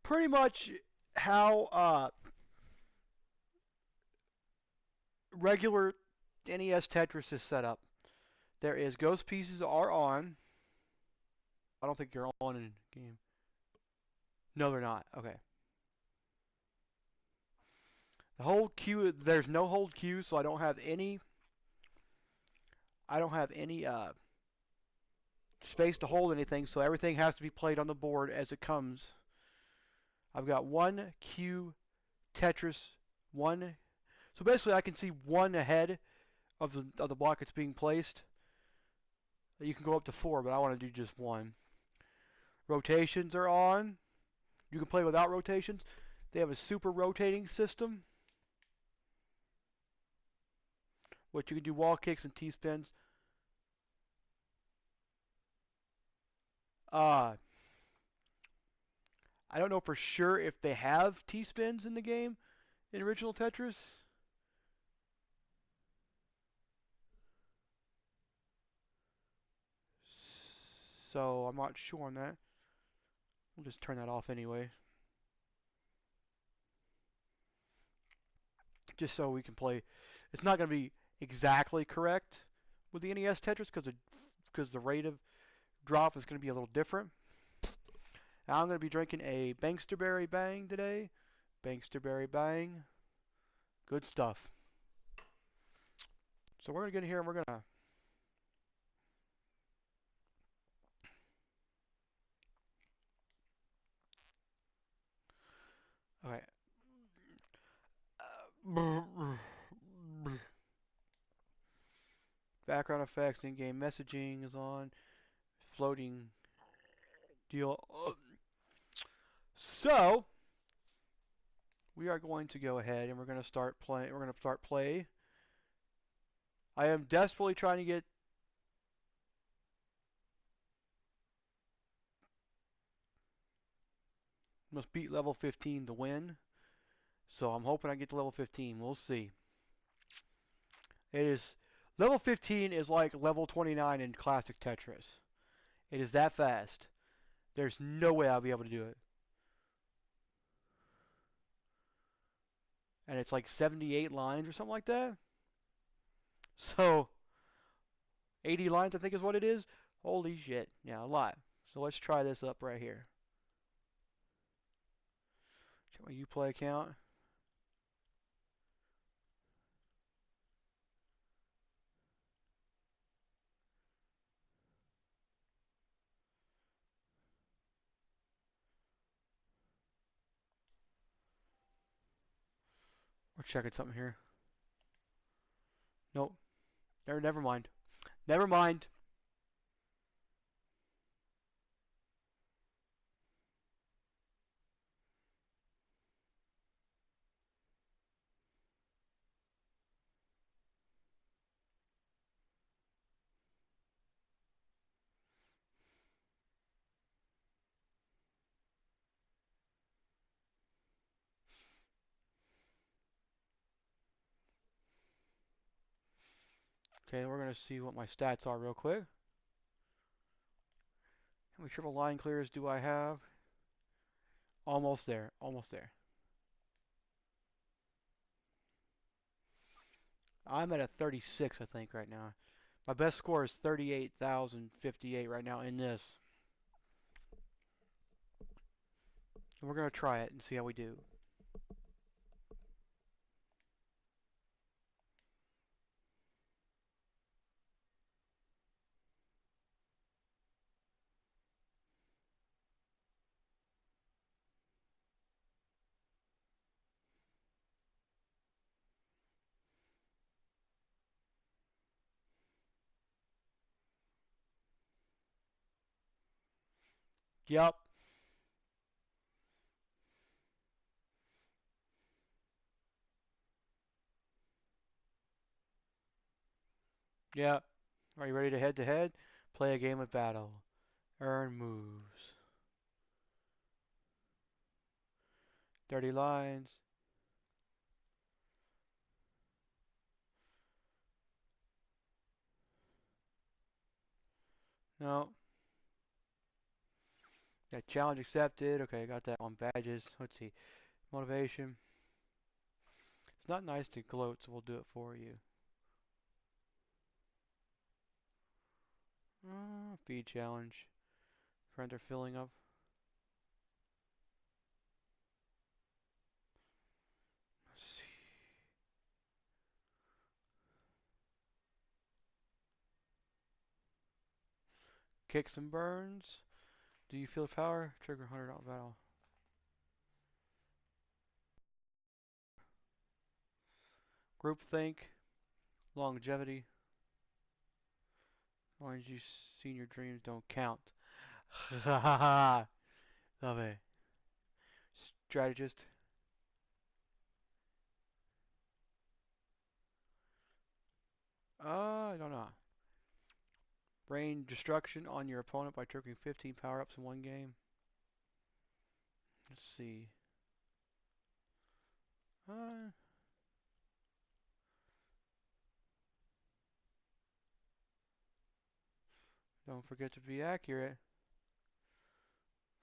pretty much how regular NES Tetris is set up. There is ghost pieces are on. I don't think you're on in game. No, they're not. Okay. The hold Q. There's no hold Q, so I don't have any. I don't have any space to hold anything, so everything has to be played on the board as it comes. I've got one Q Tetris, one. So basically, I can see one ahead of the block that's being placed. You can go up to four, but I want to do just one. Rotations are on. You can play without rotations. They have a super rotating system, which you can do wall kicks and T-spins. Uh, I don't know for sure if they have T-spins in the game in original Tetris. So I'm not sure on that. We'll just turn that off anyway. Just so we can play. It's not going to be exactly correct with the NES Tetris because the rate of drop is going to be a little different. Now I'm going to be drinking a Banksterberry Bang today. Banksterberry Bang. Good stuff. So we're going to get in here and we're going to... Okay. Background effects, in-game messaging is on. Floating deal. So we are going to go ahead and we're going to start playing. We're going to start play. I am desperately trying to get. Must beat level 15 to win. So I'm hoping I get to level 15. We'll see. It is level 15 is like level 29 in classic Tetris. It is that fast. There's no way I'll be able to do it. And it's like 78 lines or something like that. So 80 lines I think is what it is. Holy shit. Yeah, a lot. So let's try this up right here. Check my Uplay account. We're checking something here. Nope. Never mind. Never mind. Okay, we're going to see what my stats are real quick. How many triple line clears do I have? Almost there. Almost there. I'm at a 36, I think, right now. My best score is 38,058 right now in this. And we're going to try it and see how we do. Yup. Yep. Are you ready to head to head? Play a game of battle. Earn moves. 30 lines. No. Yeah, challenge accepted. Okay, I got that on badges. Let's see. Motivation. It's not nice to gloat, so we'll do it for you. Feed challenge. Friends are filling up. Let's see. Kicks and burns. Do you feel the power? Trigger 100 out battle. Groupthink. Longevity. As long as you've seen your dreams don't count. Ha ha ha. Love it. Strategist. I don't know. Brain destruction on your opponent by triggering 15 power-ups in one game. Let's see. Uh, don't forget to be accurate.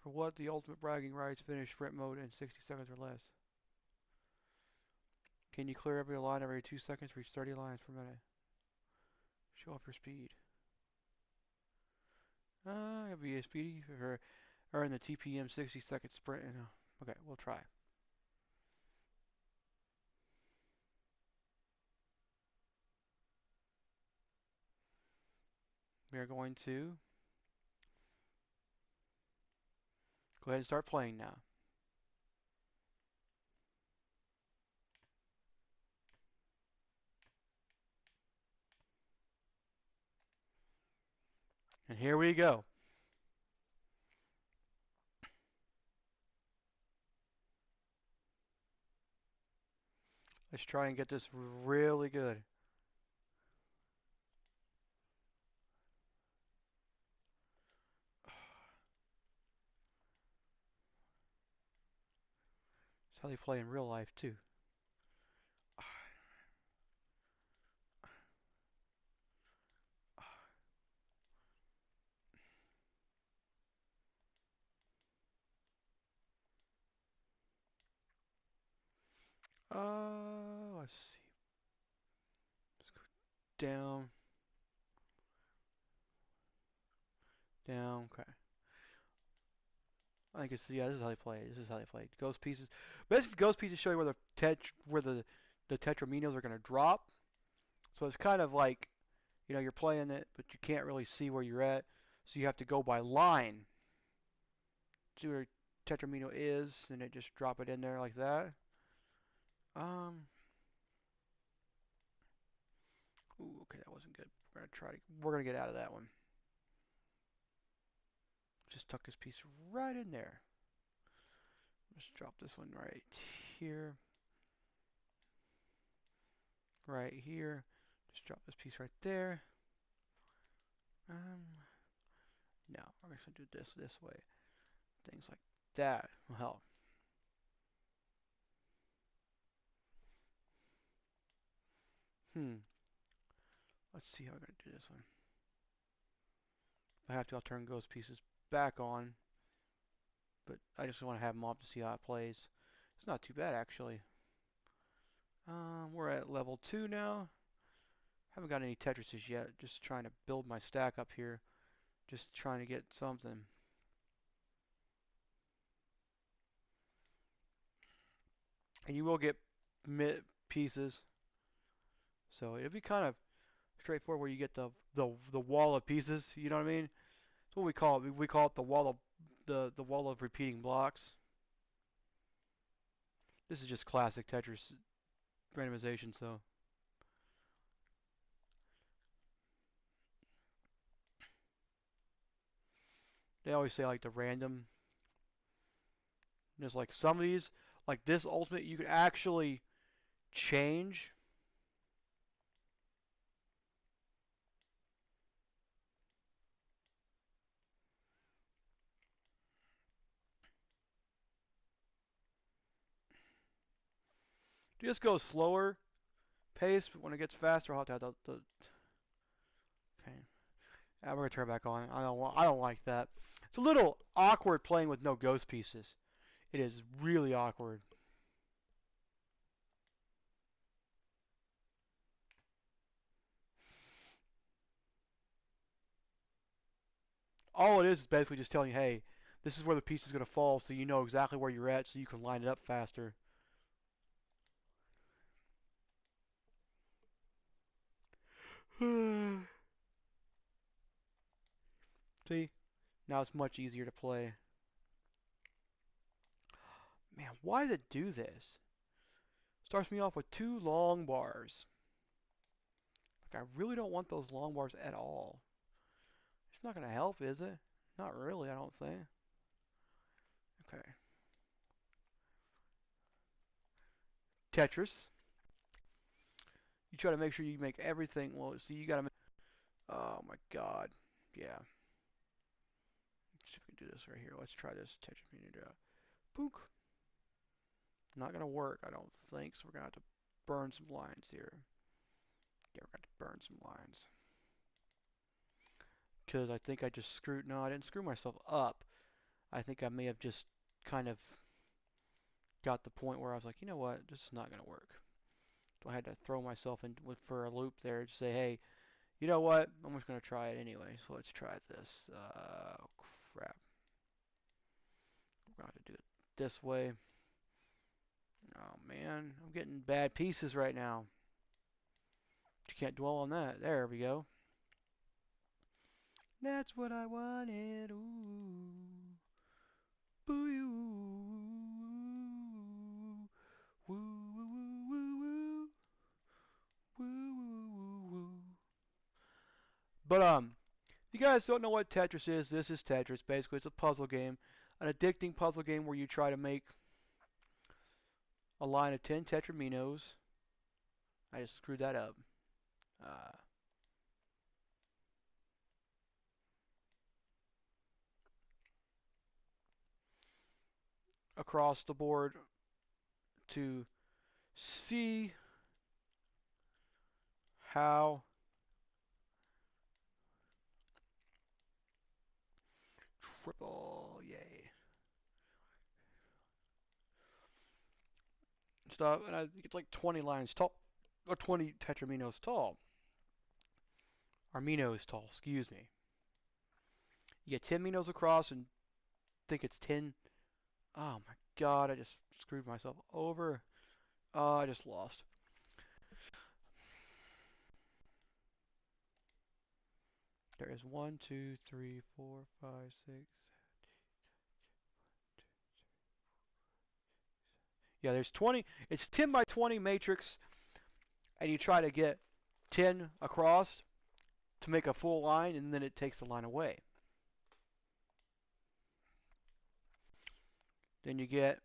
For what the ultimate bragging rights finish sprint mode in 60 seconds or less. Can you clear every line every 2 seconds? Reach 30 lines per minute. Show off your speed. It'll be a speedy for earn the TPM 60 second sprint. Okay, we'll try. We are going to go ahead and start playing now. And here we go. Let's try and get this really good. It's how they play in real life too. Let's see. Let's go down, down. Okay. I think it's yeah. This is how they play. This is how they play. Ghost pieces. Basically, ghost pieces show you where the tetraminos are going to drop. So it's kind of like you're playing it, but you can't really see where you're at. So you have to go by line. See where tetramino is, and it just drop it in there like that. Um. Ooh, okay, that wasn't good. We're gonna get out of that one. Just tuck this piece right in there. Let's drop this one right here. Right here. Just drop this piece right there. No, we're just gonna do this way. Things like that will help. Let's see how we're gonna do this one. If I have to, I'll turn ghost pieces back on. But I just want to have them up to see how it plays. It's not too bad actually. We're at level 2 now. Haven't got any Tetrises yet. Just trying to build my stack up here. Just trying to get something. And you will get pieces. So it'll be kind of straightforward where you get the wall of pieces. You know what I mean? That's what we call it. We call it the wall of the wall of repeating blocks. This is just classic Tetris randomization. So they always say like the random. There's like some of these, like this ultimate, you could actually change. Just go slower pace, but when it gets faster, I'll have to have the okay. We're gonna turn it back on. I don't like that. It's a little awkward playing with no ghost pieces. It is really awkward. All it is basically just telling you, hey, this is where the piece is gonna fall, so you know exactly where you're at, so you can line it up faster. See, now it's much easier to play. Man, why did it do this? Starts me off with two long bars. Like, I really don't want those long bars at all. It's not going to help, is it? Not really, I don't think. Okay. Tetris. You try to make sure you make everything. Well, see, you got to make. Oh my god. Yeah. Let's see if we can do this right here. Let's try this Tetris Ninja. Book. Not going to work, I don't think. So we're going to have to burn some lines here. Yeah, we're going to burn some lines. Because I think I just screwed. No, I didn't screw myself up. I think I may have just kind of got the point where I was like, you know what, this is not going to work. So I had to throw myself in for a loop there to say, hey, you know what, I'm just going to try it anyway. So let's try this. Crap. We're going to have to do it this way. Oh man, I'm getting bad pieces right now. You can't dwell on that. There we go. That's what I wanted. Ooh. Boo. Woo. Woo. Woo. Woo. Woo. Woo. Woo. Woo. But if you guys don't know what Tetris is, this is Tetris. Basically, it's a puzzle game, an addicting puzzle game where you try to make a line of 10 tetraminos. I just screwed that up. Uh, Across the board to see how triple, yay, stuff. And I think it's like 20 lines tall, or 20 tetraminos tall. Arminos tall, excuse me. You get 10 minos across and think it's 10. Oh my god, I just screwed myself over. I just lost. There is 1, 2, 3, 4, 5, 6. Yeah, there's 20. It's 10 by 20 matrix, and you try to get 10 across to make a full line, and then it takes the line away. Then you get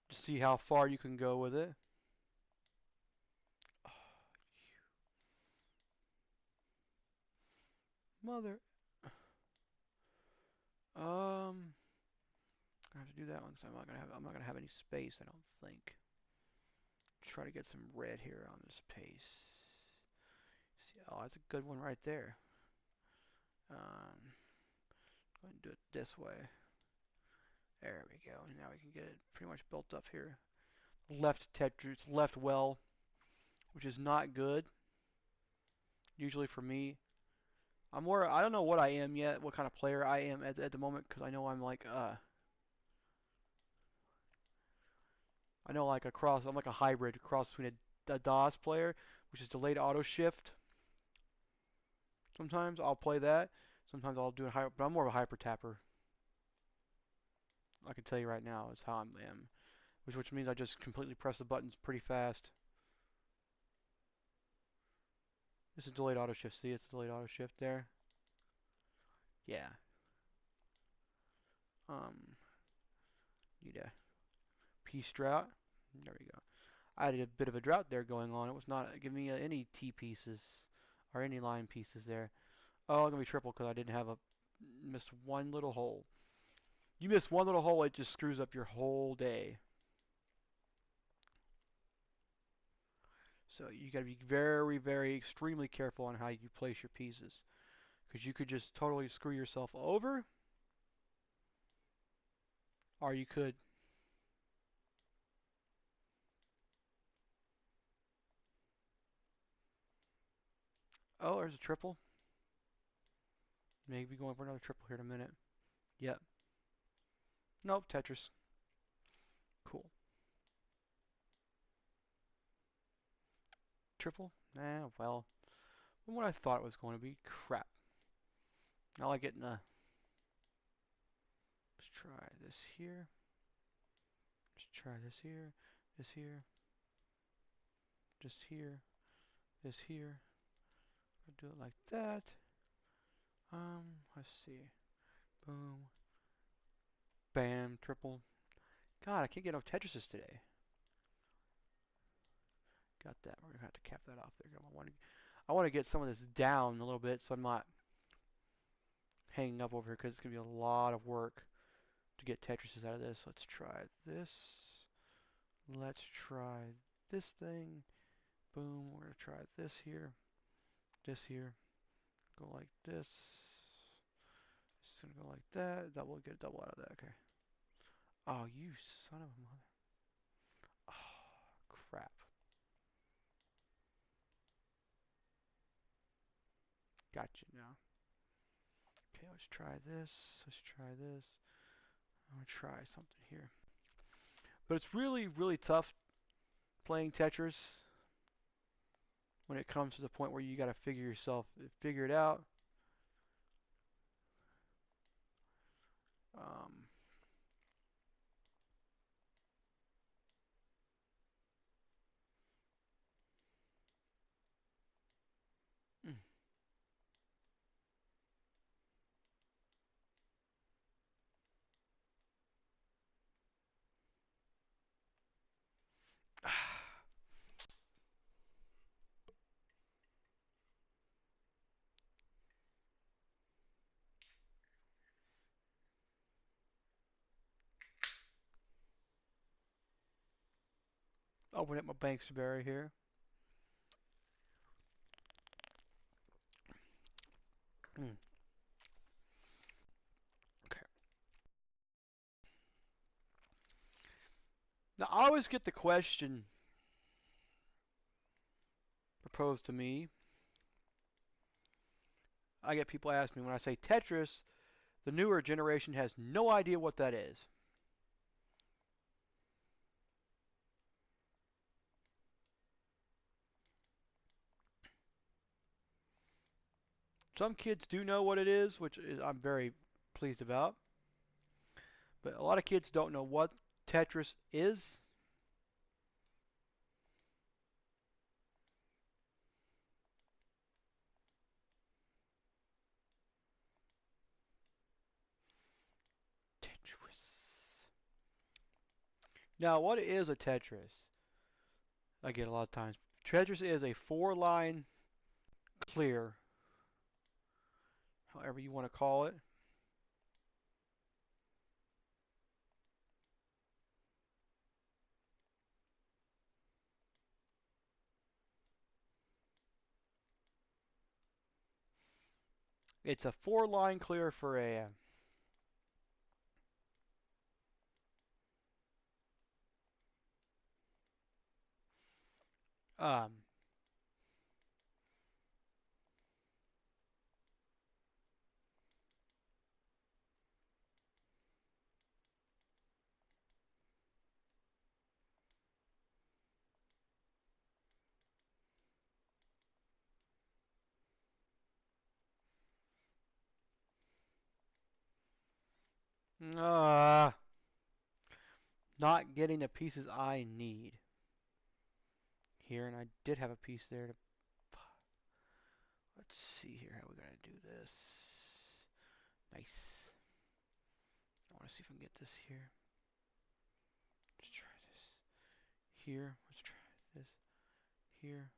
to see how far you can go with it. Mother. I have to do that one because I'm not gonna have any space. I don't think. Try to get some red here on this pace. See, oh, that's a good one right there. Go ahead and do it this way. There we go. Now we can get it pretty much built up here. Left Tetris, left well, which is not good. Usually for me, I'm more. I don't know what I am yet, what kind of player I am at the moment, because I know I'm like I know like a cross. I'm like a hybrid cross between a DOS player, which is delayed auto shift. Sometimes I'll play that. Sometimes I'll do a hyper, but I'm more of a hyper tapper. I can tell you right now is how I am, which means I just completely press the buttons pretty fast. This is delayed auto shift. See, it's delayed auto shift there. Yeah. Um, Need a piece drought. There we go. I had a bit of a drought there going on. It was not giving me any T pieces or any line pieces there. Oh, I'm gonna be triple because I didn't have a missed one little hole. You miss one little hole, it just screws up your whole day. So you got to be very, very, extremely careful on how you place your pieces, because you could just totally screw yourself over, or you could. Oh, there's a triple. Maybe going for another triple here in a minute. Yep. Nope, Tetris. Cool. Triple? Nah, well, what I thought it was going to be. Crap. I like getting a. Let's try this here. Let's try this here. This here. Just here. This here. I'll do it like that. Let's see. Boom. Bam. Triple. God, I can't get no Tetrises today. Got that. We're gonna have to cap that off there. I want to get some of this down a little bit, so I'm not hanging up over here, because it's gonna be a lot of work to get Tetrises out of this. Let's try this. Let's try this thing. Boom. We're gonna try this here. This here. Go like this. It's gonna go like that. Double. Get a double out of that. Okay. Oh, you son of a mother. Oh, crap. Gotcha now. Okay, let's try this. Let's try this. I'm gonna try something here. But it's really, really tough playing Tetris when it comes to the point where you gotta figure it out. Um, mm. Open up my Banksberry here. Mm. Okay. Now I always get the question proposed to me. I get people ask me when I say Tetris, the newer generation has no idea what that is. Some kids do know what it is, which I'm very pleased about. But a lot of kids don't know what Tetris is. Tetris. Now, what is a Tetris? I get a lot of times. Tetris is a four-line clear, however you want to call it. It's a four-line clear for a um. Uh, Not getting the pieces I need here, and I did have a piece there to. Let's see here how we're gonna do this. Nice. I want to see if I can get this here. Let's try this here. Let's try this here.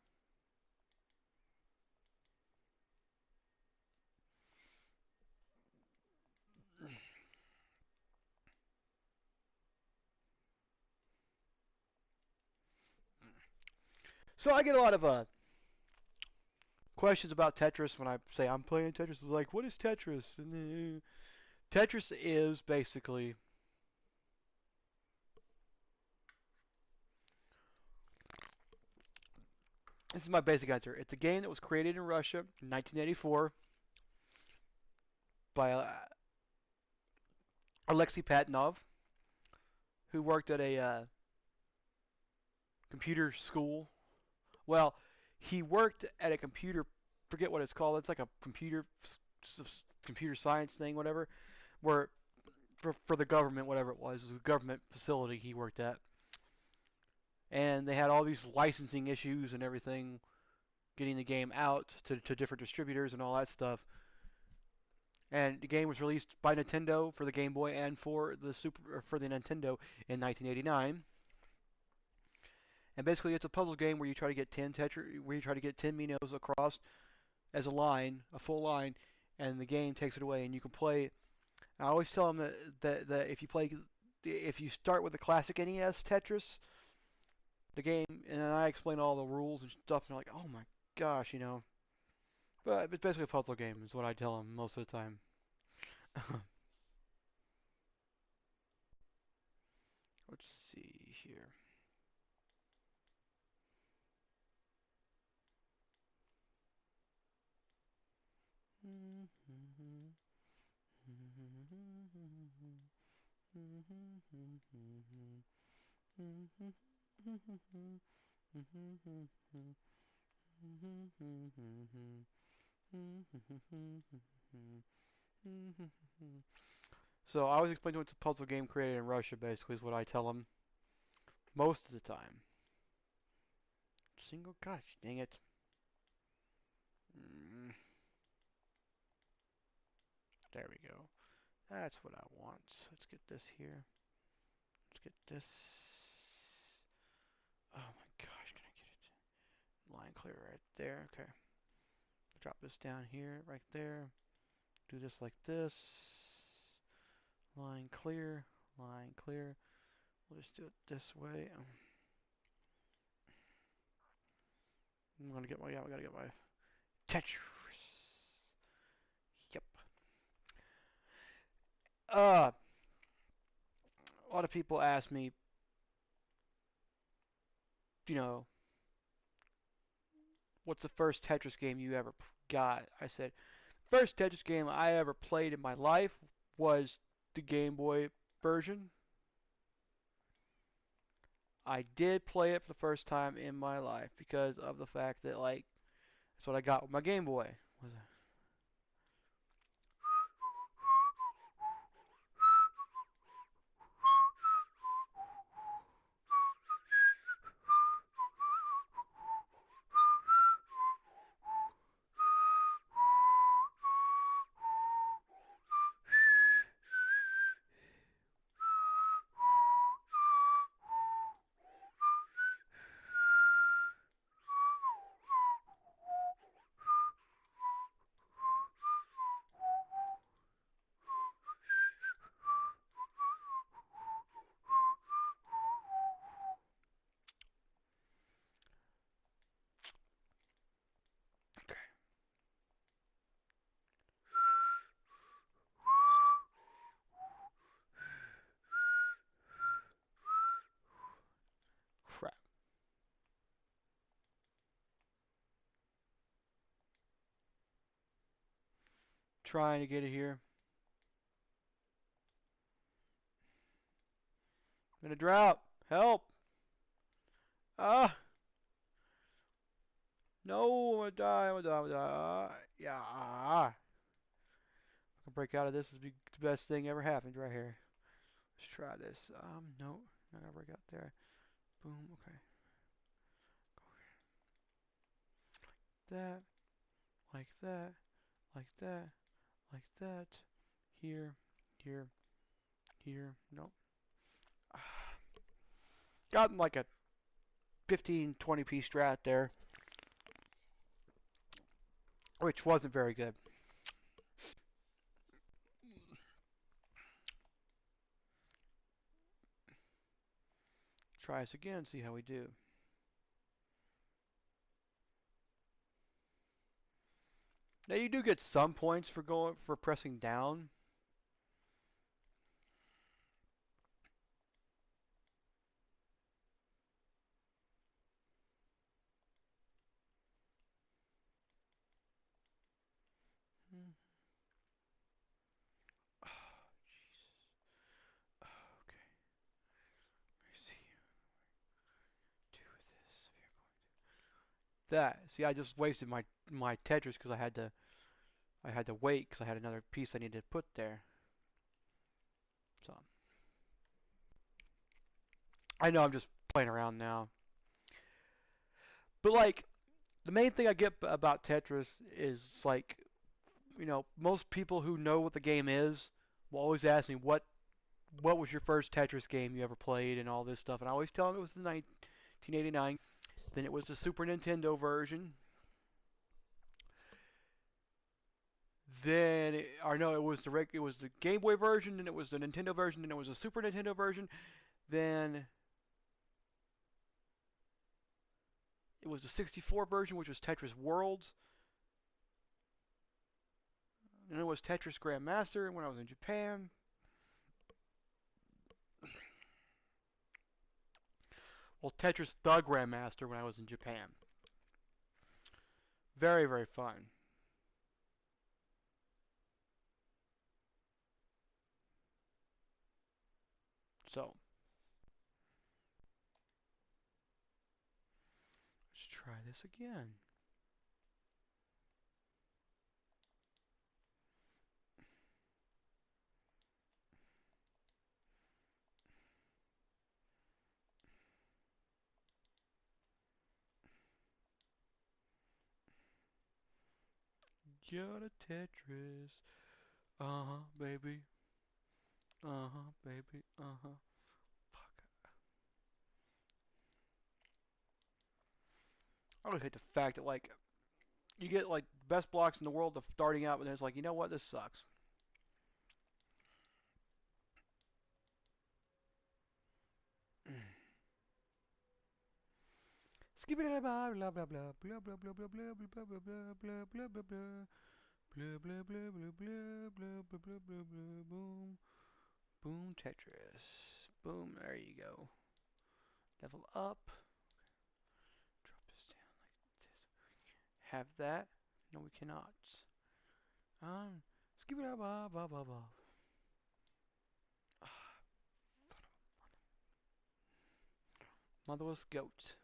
So I get a lot of questions about Tetris when I say I'm playing Tetris. It's like, what is Tetris? And Tetris is basically this is my basic answer. It's a game that was created in Russia in 1984 by Alexei Patinov, who worked at a computer school. Well, he worked at a computer. Forget what it's called. It's like a computer science thing, whatever. Where for the government, whatever it was a government facility he worked at, and they had all these licensing issues and everything, getting the game out to different distributors and all that stuff. And the game was released by Nintendo for the Game Boy and for the Nintendo in 1989. And basically, it's a puzzle game where you try to get 10 Minos across as a line, a full line, and the game takes it away. And you can play. I always tell them that if you start with the classic NES Tetris, the game, and then I explain all the rules and stuff, and they're like, oh my gosh, you know. But it's basically a puzzle game, is what I tell them most of the time. Let's see here. So I always explain to them it's a puzzle game created in Russia, basically, is what I tell them most of the time. Single, gosh, dang it. There we go. That's what I want. Let's get this here. Let's get this. Oh my gosh, can I get it? Line clear right there. Okay. Drop this down here, right there. Do this like this. Line clear. Line clear. We'll just do it this way. I'm gonna get my I gotta get my Tetris. Yep. Uh a lot of people ask me, you know, what's the first Tetris game you ever got? I said, first Tetris game I ever played in my life was the Game Boy version. I did play it for the first time in my life because of the fact that like that's what I got with my Game Boy. Was crap. Trying to get it here. I'm in a drought. Help! Ah! No, I'm gonna die. I'm gonna die. I'm gonna die. Yeah. I can break out of this. This would be the best thing ever happened right here. Let's try this. No, not gonna break out there. Boom. Okay. That, like that, like that, like that. Here, here, here. Nope. Gotten like a 15, 20 piece strat there, which wasn't very good. Try this again, see how we do. Now you do get some points for pressing down. Hmm. Oh, Jesus. Oh, okay. Let me see. Do this. That. See, I just wasted my Tetris because I had to wait because I had another piece I needed to put there. So I know I'm just playing around now, but like the main thing I get about Tetris is like most people who know what the game is will always ask me what was your first Tetris game you ever played and all this stuff, and I always tell them it was the 1989. Then it was the Super Nintendo version. Or no, it was the Game Boy version, then it was the Nintendo version, then it was the Super Nintendo version, then it was the 64 version, which was Tetris Worlds, and it was Tetris Grandmaster when I was in Japan. Well, Tetris the Grandmaster when I was in Japan. Very, very fun. So, let's try this again. You're the Tetris. Uh-huh, baby. Uh-huh, baby. Uh-huh. Fuck. I always hate the fact that, like, you get, like, the best blocks in the world of starting out, and then it's like, you know what? This sucks. Skip it blah blah blah blah blah blah blah blah blah blah blah blah blah blah blah blah. Blah blah blah blah blah blah blah blah blah blah boom. Boom Tetris. Boom, there you go. Level up. Drop this down like this. Have that. No, we cannot. Skip it blah blah blah blah. Motherless goat.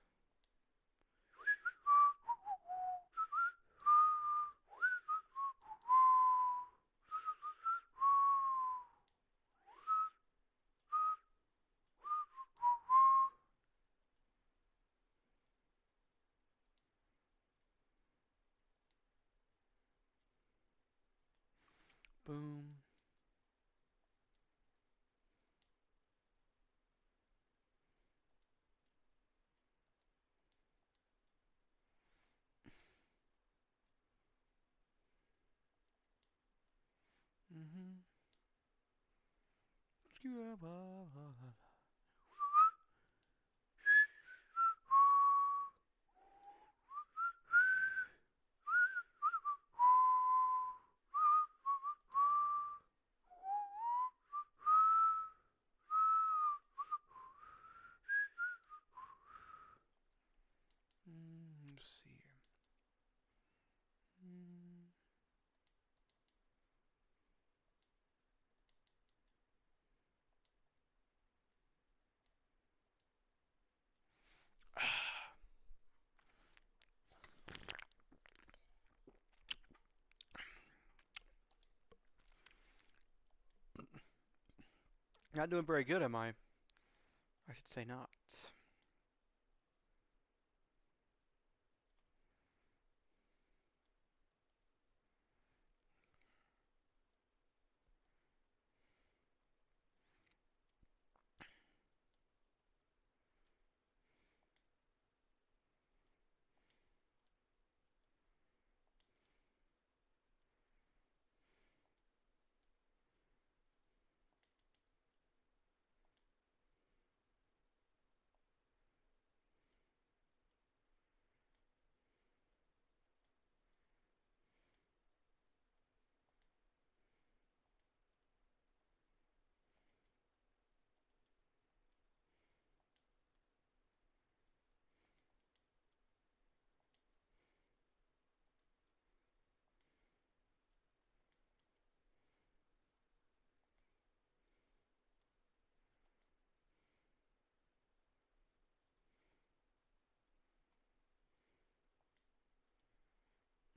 Boom. Mhm. Skip it blah blah blah. Let's see here. Mm. Not doing very good, am I? I should say not.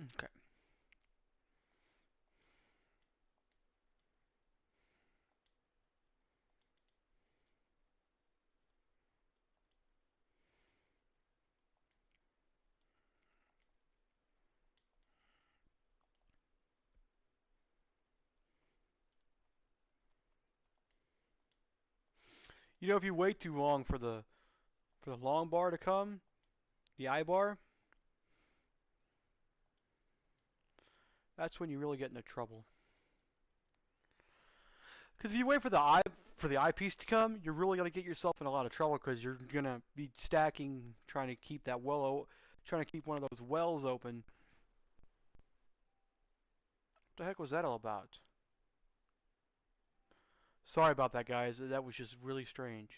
Okay. You know, if you wait too long for the long bar to come, the I bar, that's when you really get into trouble. Because if you wait for the eyepiece to come, you're really gonna get yourself in a lot of trouble because you're gonna be stacking, trying to keep that trying to keep one of those wells open. What the heck was that all about? Sorry about that, guys. That was just really strange.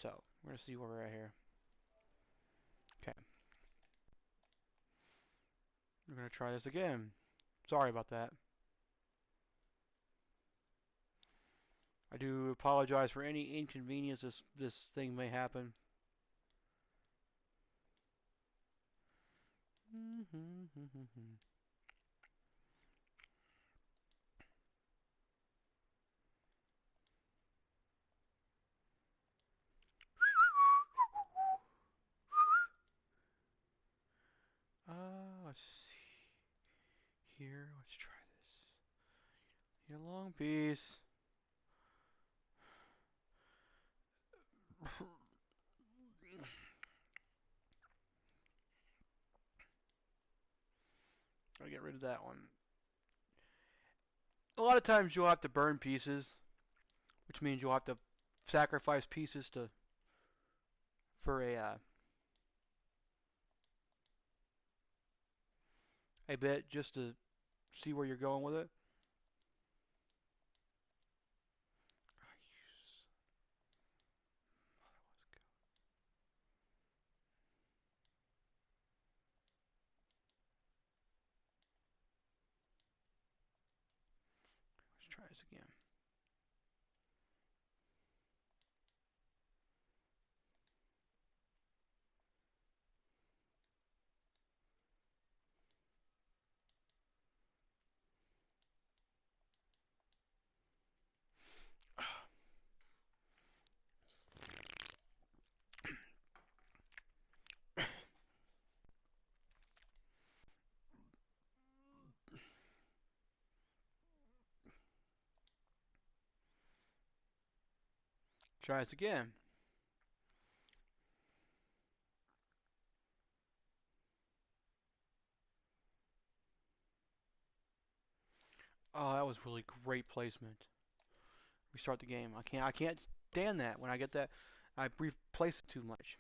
So we're gonna see where we're at here. Okay, we're gonna try this again. Sorry about that. I do apologize for any inconvenience this thing may happen. Let's see here. Let's try this. Your long piece. I'll get rid of that one. A lot of times you'll have to burn pieces, which means you'll have to sacrifice pieces to for a bit just to see where you're going with it. Let's try this again. Try this again. Oh, that was really great placement. Restart the game. I can't stand that when I get that. I replace it too much.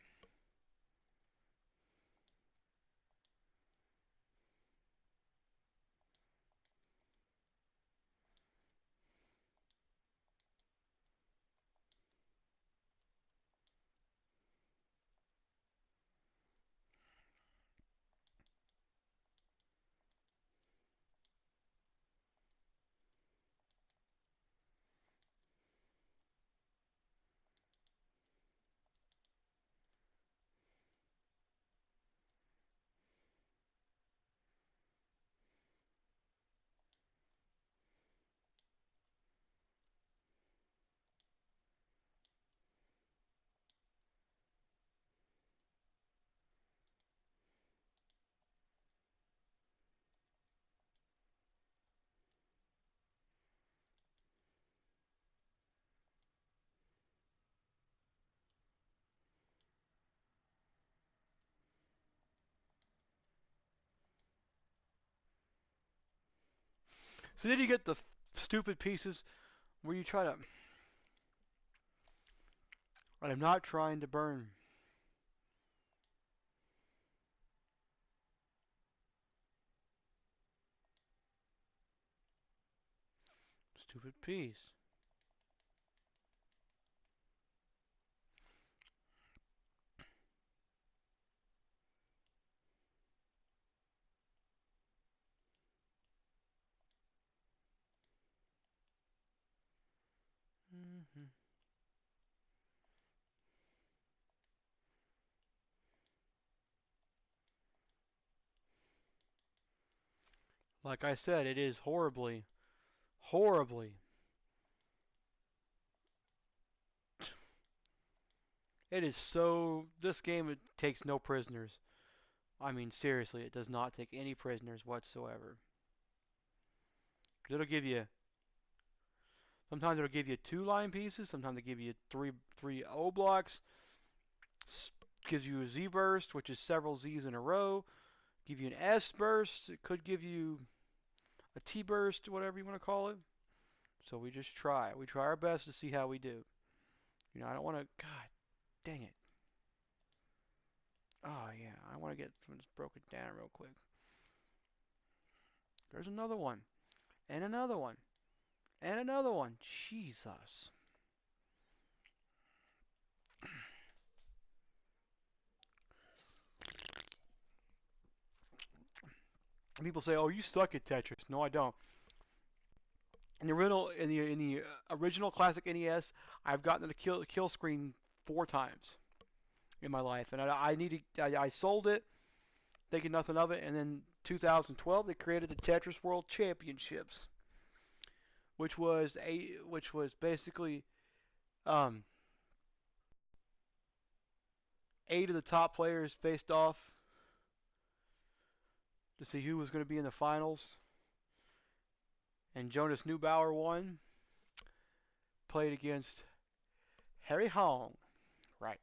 So then you get the stupid pieces where you try to. I'm not trying to burn. Stupid piece. Like I said, it is horribly, horribly. It is so. This game it takes no prisoners. I mean, seriously, it does not take any prisoners whatsoever. It'll give you. Sometimes it'll give you two line pieces. Sometimes it'll give you three O blocks. Gives you a Z burst, which is several Z's in a row. Give you an S burst. It could give you a T burst, whatever you want to call it. So we just try. We try our best to see how we do. I don't want to. God dang it. Oh yeah, I want to get this broken down real quick. There's another one, and another one, and another one. Jesus. People say, "Oh, you suck at Tetris." No, I don't. In the original classic NES, I've gotten the kill screen 4 times in my life, and I sold it, thinking nothing of it, and then 2012 they created the Tetris World Championships, which was basically um, 8 of the top players faced off to see who was going to be in the finals, and Jonas Neubauer won. Played against Harry Hong. Right.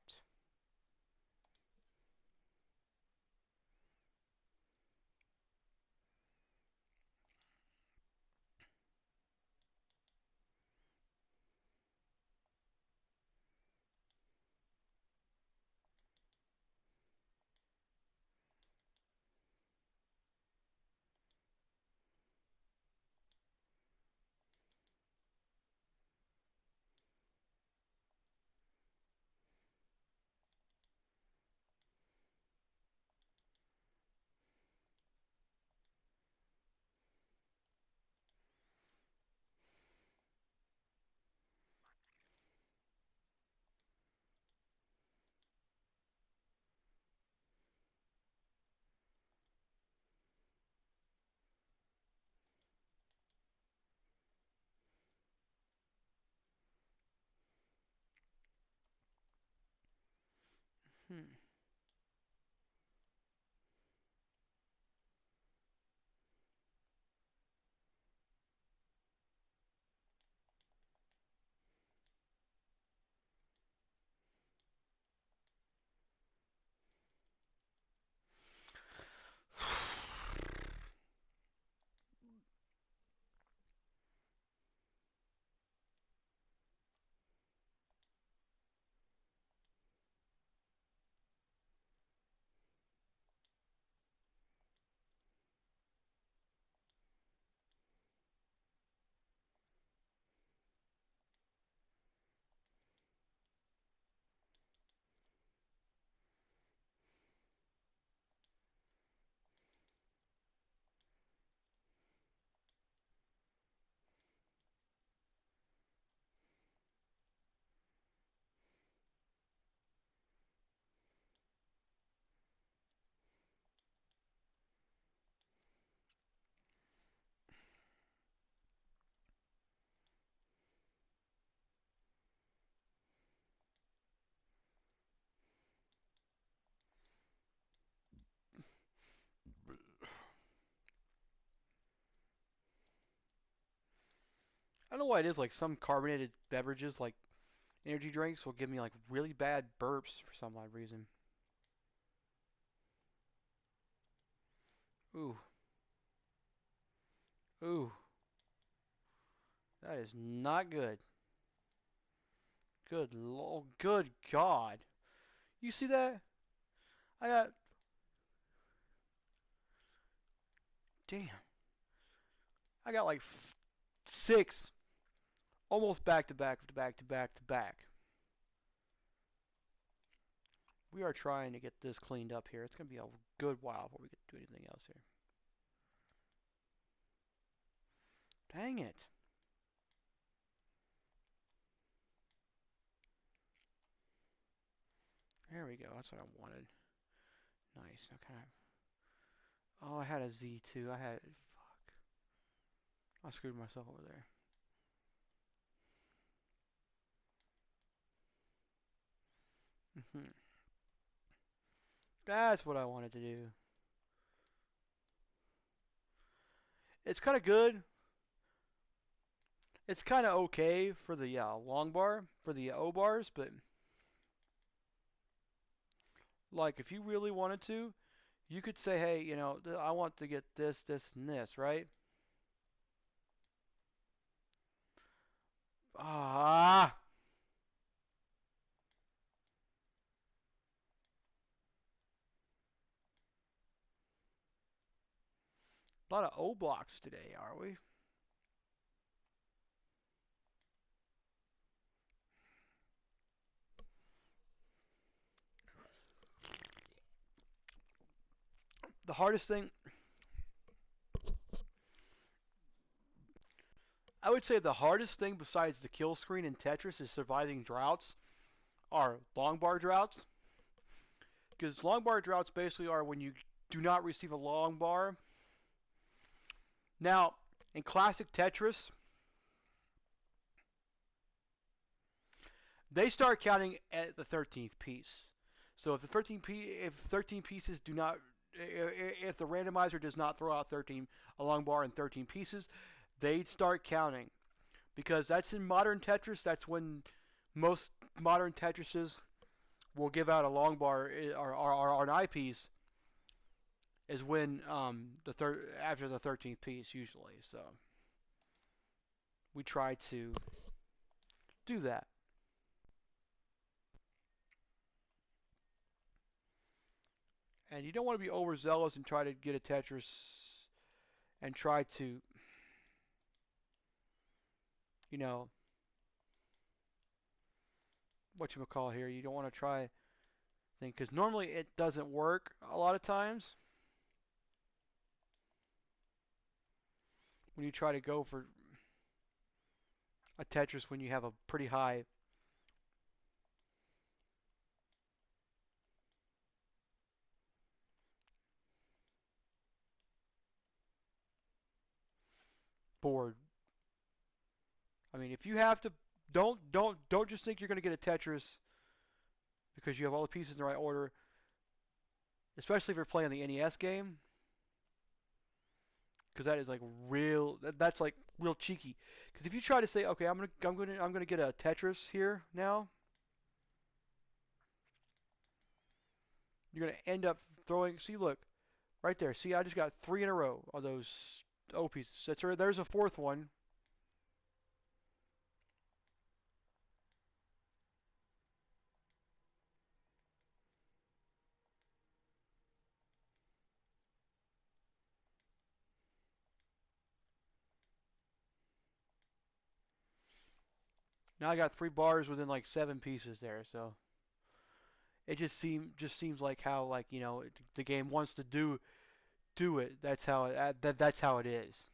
Hmm. I don't know why it is. Like some carbonated beverages, like energy drinks, will give me like really bad burps for some odd reason. Ooh, ooh, that is not good. Good lord, good God. You see that? I got, damn, I got like 6, almost back to back to back to back to back. We are trying to get this cleaned up here. It's gonna be a good while before we get to do anything else here. Dang it. There we go. That's what I wanted. Nice. Okay. Oh, I had a Z too. I had. Fuck. I screwed myself over there. Hmm. That's what I wanted to do. It's kind of good. It's kind of okay for the long bar, for the O bars, but like if you really wanted to, you could say, hey, I want to get this, this, and this, right? Ah, a lot of O blocks today, are we? The hardest thing, I would say the hardest thing besides the kill screen in Tetris is surviving droughts are long bar droughts. Because long bar droughts basically are when you do not receive a long bar. Now, in classic Tetris, they start counting at the 13th piece. So if the 13 pieces do not, if the randomizer does not throw out 13 a long bar in 13 pieces, they start counting because that's in modern Tetris. That's when most modern Tetrises will give out a long bar or an eyepiece is when the third after the 13th piece usually. So we try to do that. And you don't want to be overzealous and try to get a Tetris and try to, you know, what you call here. You don't want to try thing because normally it doesn't work a lot of times when you try to go for a Tetris when you have a pretty high board. I mean, if you have to, don't just think you're going to get a Tetris because you have all the pieces in the right order. Especially if you're playing the NES game, because that is like that's like real cheeky. Because if you try to say, okay, I'm gonna get a Tetris here now, you're gonna end up throwing. See, look right there. See, I just got three in a row of those O pieces. There's a fourth one. Now I got three bars within like seven pieces there. So it just seems like how like the game wants to do it. That's how that's how it is.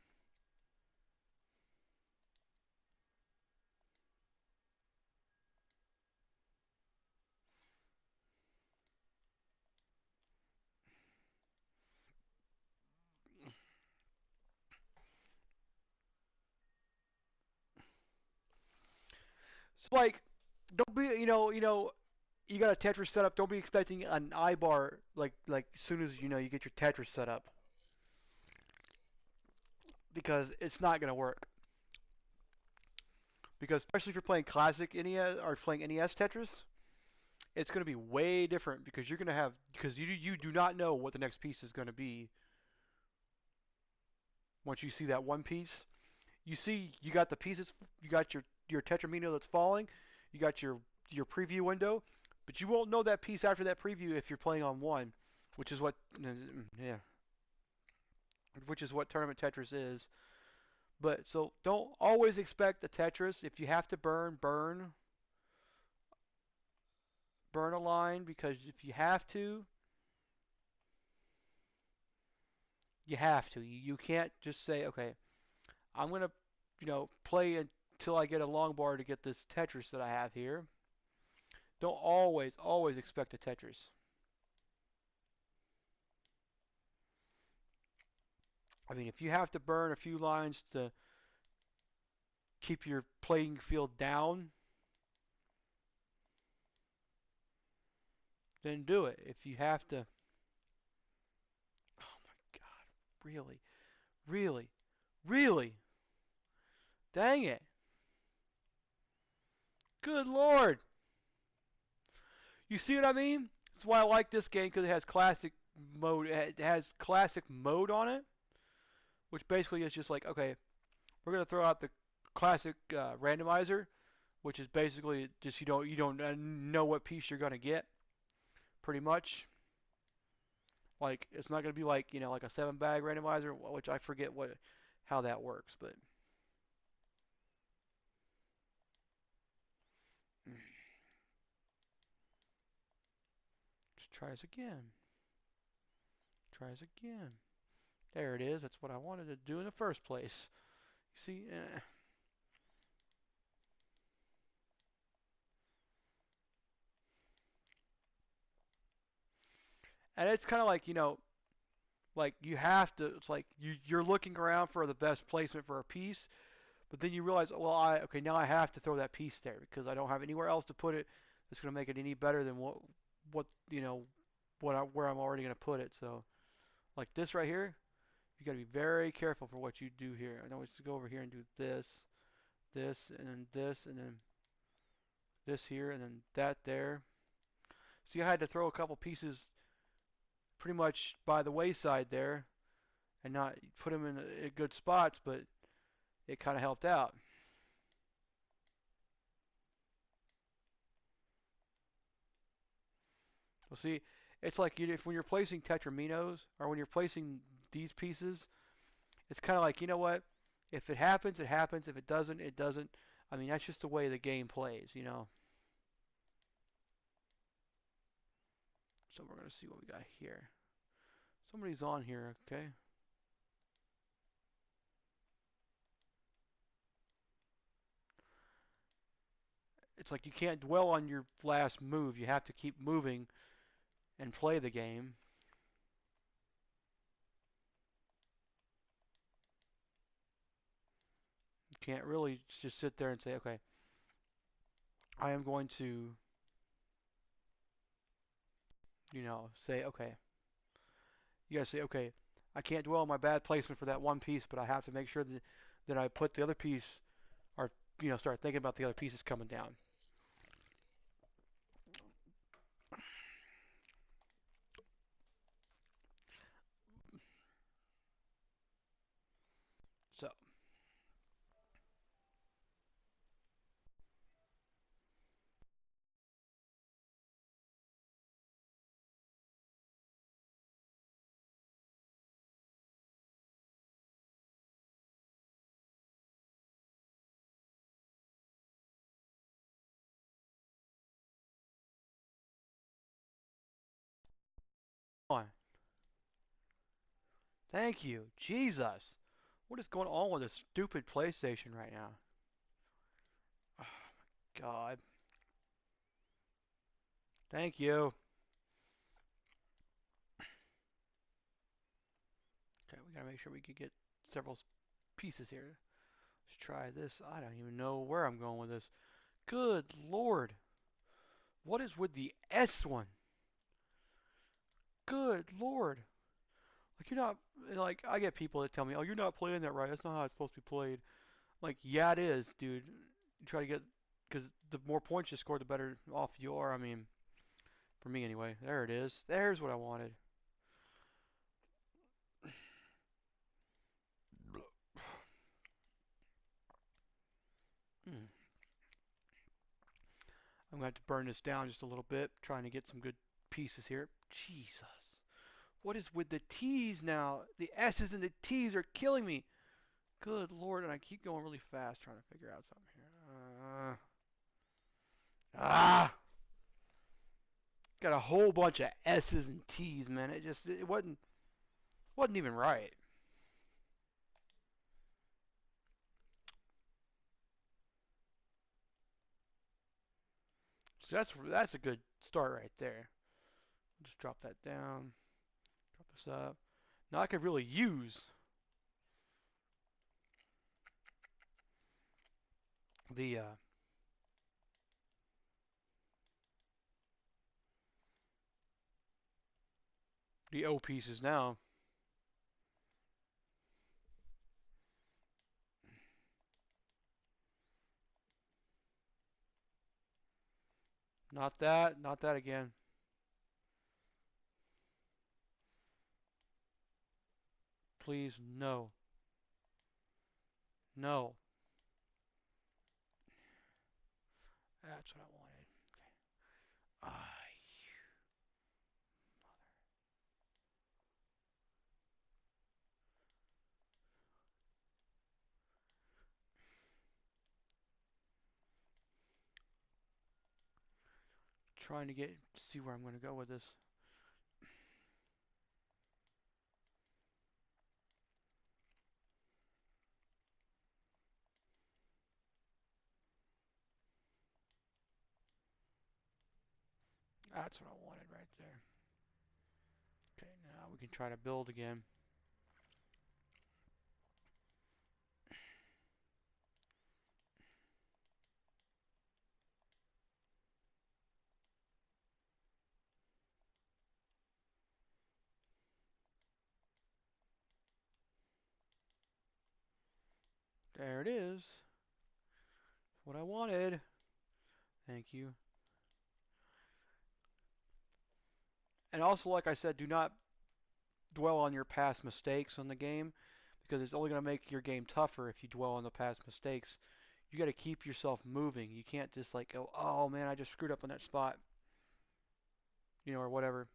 It's like don't be you got a Tetris set up. Don't be expecting an I bar like as soon as you get your Tetris set up because it's not gonna work. Because especially if you're playing classic NES or playing NES Tetris, it's gonna be way different because you're gonna have because you do not know what the next piece is gonna be once you see that one piece. You see you got the pieces, you got your Tetramino that's falling, you got your preview window, but you won't know that piece after that preview if you're playing on one, which is what yeah, which is what tournament Tetris is. But so don't always expect a Tetris. If you have to burn a line because if you have to, you have to. You can't just say, okay, I'm gonna play until I get a long bar to get this Tetris that I have here. Don't always expect a Tetris. I mean, if you have to burn a few lines to keep your playing field down, then do it. If you have to, oh my God, really, really, really, dang it, good lord. You see what I mean? That's why I like this game because it has classic mode. It has classic mode on it, which basically is just like, okay, we're gonna throw out the classic randomizer, which is basically just you don't know what piece you're gonna get, pretty much. Like it's not gonna be like like a 7 bag randomizer, which I forget how that works, but just try this again. Try this again. There it is. That's what I wanted to do in the first place. You see? And it's kind of like like you have to. It's like you're looking around for the best placement for a piece, but then you realize, well, okay, now I have to throw that piece there because I don't have anywhere else to put it that's going to make it any better than what where I'm already going to put it. So like this right here, you got to be very careful for what you do here. I know it's to go over here and do this, this, and then this here, and then that there. See, I had to throw a couple pieces pretty much by the wayside there and not put them in good spots, but it kind of helped out. Well, see, it's like if when you're placing tetraminos or when you're placing these pieces, it's kind of like what? If it happens, it happens. If it doesn't, it doesn't. I mean, that's just the way the game plays. So we're gonna see what we got here. Somebody's on here, okay? It's like you can't dwell on your last move. You have to keep moving and play the game. You can't really just sit there and say, okay, I am going to, say, okay. You gotta say, okay, I can't dwell on my bad placement for that one piece, but I have to make sure that I put the other piece, or start thinking about the other pieces coming down. So, on. Thank you, Jesus. What is going on with this stupid PlayStation right now? Oh, God. Thank you. Okay, we gotta make sure we can get several pieces here. Let's try this. I don't even know where I'm going with this. Good Lord. What is with the S one? Good Lord. Like you're not like I get people that tell me, "Oh, you're not playing that right. That's not how it's supposed to be played." Like, yeah, it is, dude. You try to get because the more points you score, the better off you are. I mean, for me anyway. There it is. There's what I wanted. Hmm. I'm gonna have to burn this down just a little bit, trying to get some good pieces here. Jesus. What is with the T's now? The S's and the T's are killing me. Good Lord, and I keep going really fast trying to figure out something here. Ah! Got a whole bunch of S's and T's, man. It wasn't even right. So that's a good start right there. Just drop that down. Drop this up. Now I could really use the the O pieces now. Not that. Not that again. Please, no. No. That's what I wanted. Ah, trying to see where I'm going to go with this. That's what I wanted right there. Okay, now we can try to build again. There it is. What I wanted. Thank you. And also, like I said, do not dwell on your past mistakes on the game because it's only going to make your game tougher if you dwell on the past mistakes. You got to keep yourself moving. You can't just like go, oh man, I just screwed up on that spot, or whatever.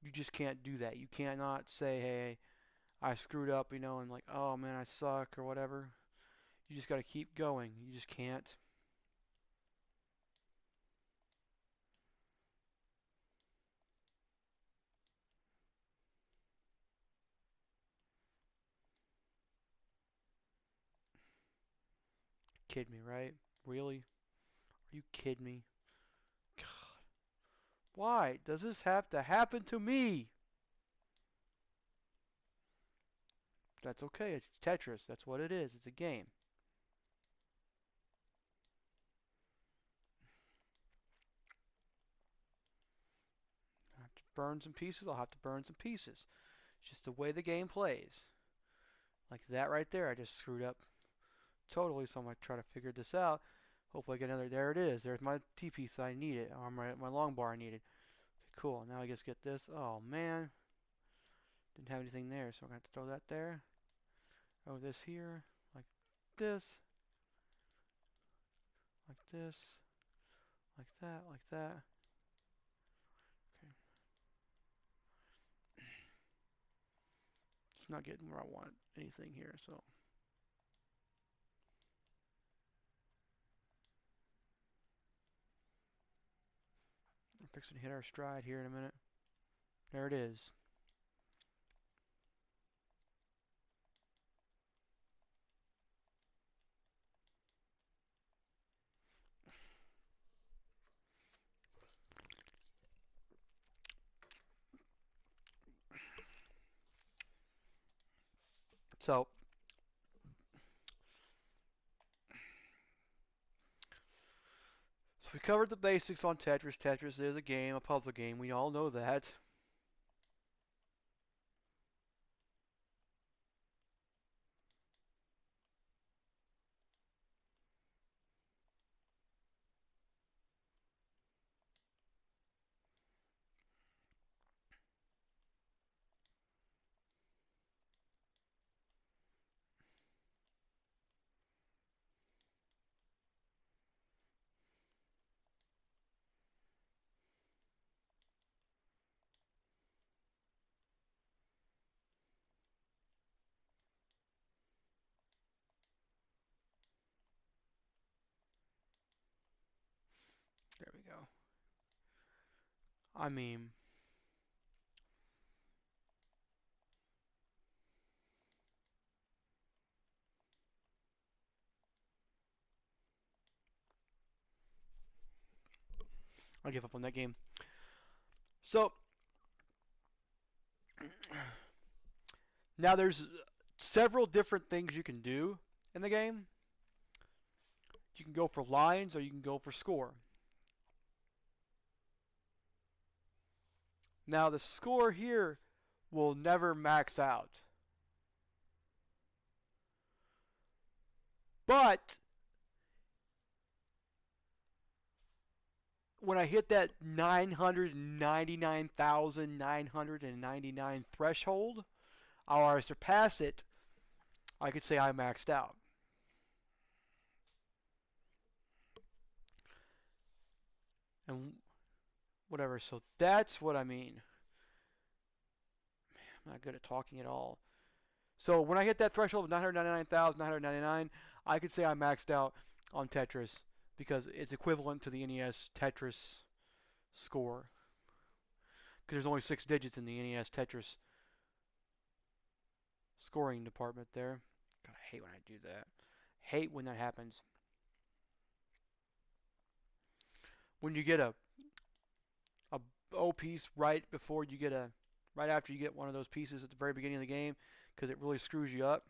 You just can't do that. You cannot say, hey, I screwed up, and like, oh man, I suck or whatever. You just got to keep going. You just can't. Kid me, right? Really? Are you kidding me? God. Why does this have to happen to me? That's okay. It's Tetris. That's what it is. It's a game. I have to burn some pieces. I'll have to burn some pieces. It's just the way the game plays. Like that right there, I just screwed up totally. So I'm gonna try to figure this out. Hopefully I get another. There it is. There's my T piece I needed, or my long bar I needed. Okay, cool. Now I just get this. Oh man, didn't have anything there, so I'm gonna have to throw that there. Oh, this here, like this, like this, like that, like that. Okay, it's not getting where I want anything here, so I'm fixing to hit our stride here in a minute. There it is. So we covered the basics on Tetris. Tetris is a game, a puzzle game. We all know that. There we go. I mean, I give up on that game. So now there's several different things you can do in the game. You can go for lines or you can go for score. Now the score here will never max out. But when I hit that 999,999 threshold, or I surpass it, I could say I maxed out. And whatever, so that's what I mean. I'm not good at talking at all. So when I hit that threshold of 999,999, I could say I maxed out on Tetris because it's equivalent to the NES Tetris score. Because there's only 6 digits in the NES Tetris scoring department there. God, I hate when I do that. Hate when that happens. When you get a O piece right before you get right after you get one of those pieces at the very beginning of the game, because it really screws you up.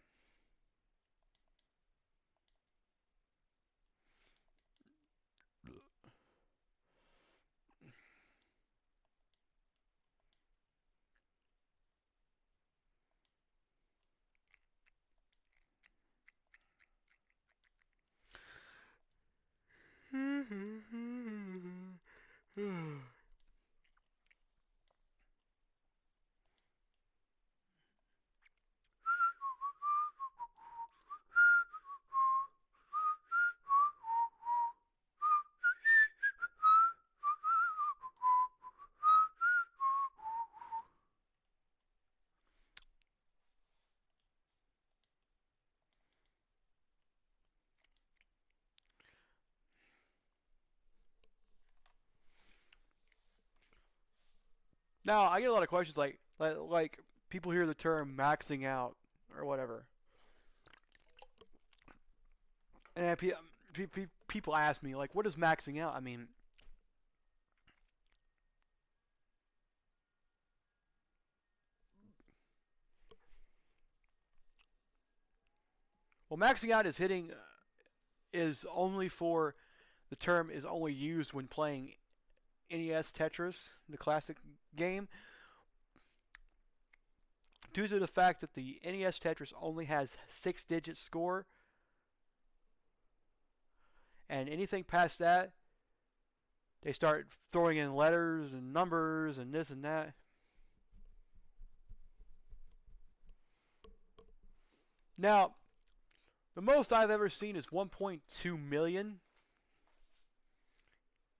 Now I get a lot of questions like people hear the term maxing out or whatever, and people ask me like, what is maxing out? I mean, well, maxing out is hitting is only for the term is only used when playing NES Tetris, the classic game, due to the fact that the NES Tetris only has 6-digit score, and anything past that, they start throwing in letters and numbers and this and that. Now, the most I've ever seen is 1.2 million.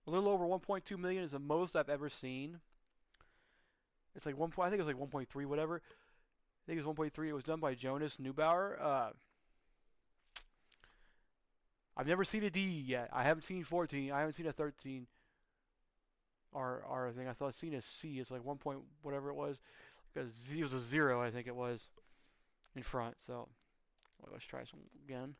A little over 1.2 million is the most I've ever seen. It's like I think it was like 1.3, whatever. I think it was 1.3. It was done by Jonas Neubauer. I've never seen a D yet. I haven't seen 14. I haven't seen a 13 R thing. I thought I'd seen a C. It's like 1 point whatever it was. Like it was a 0, I think it was, in front. So let's try some again.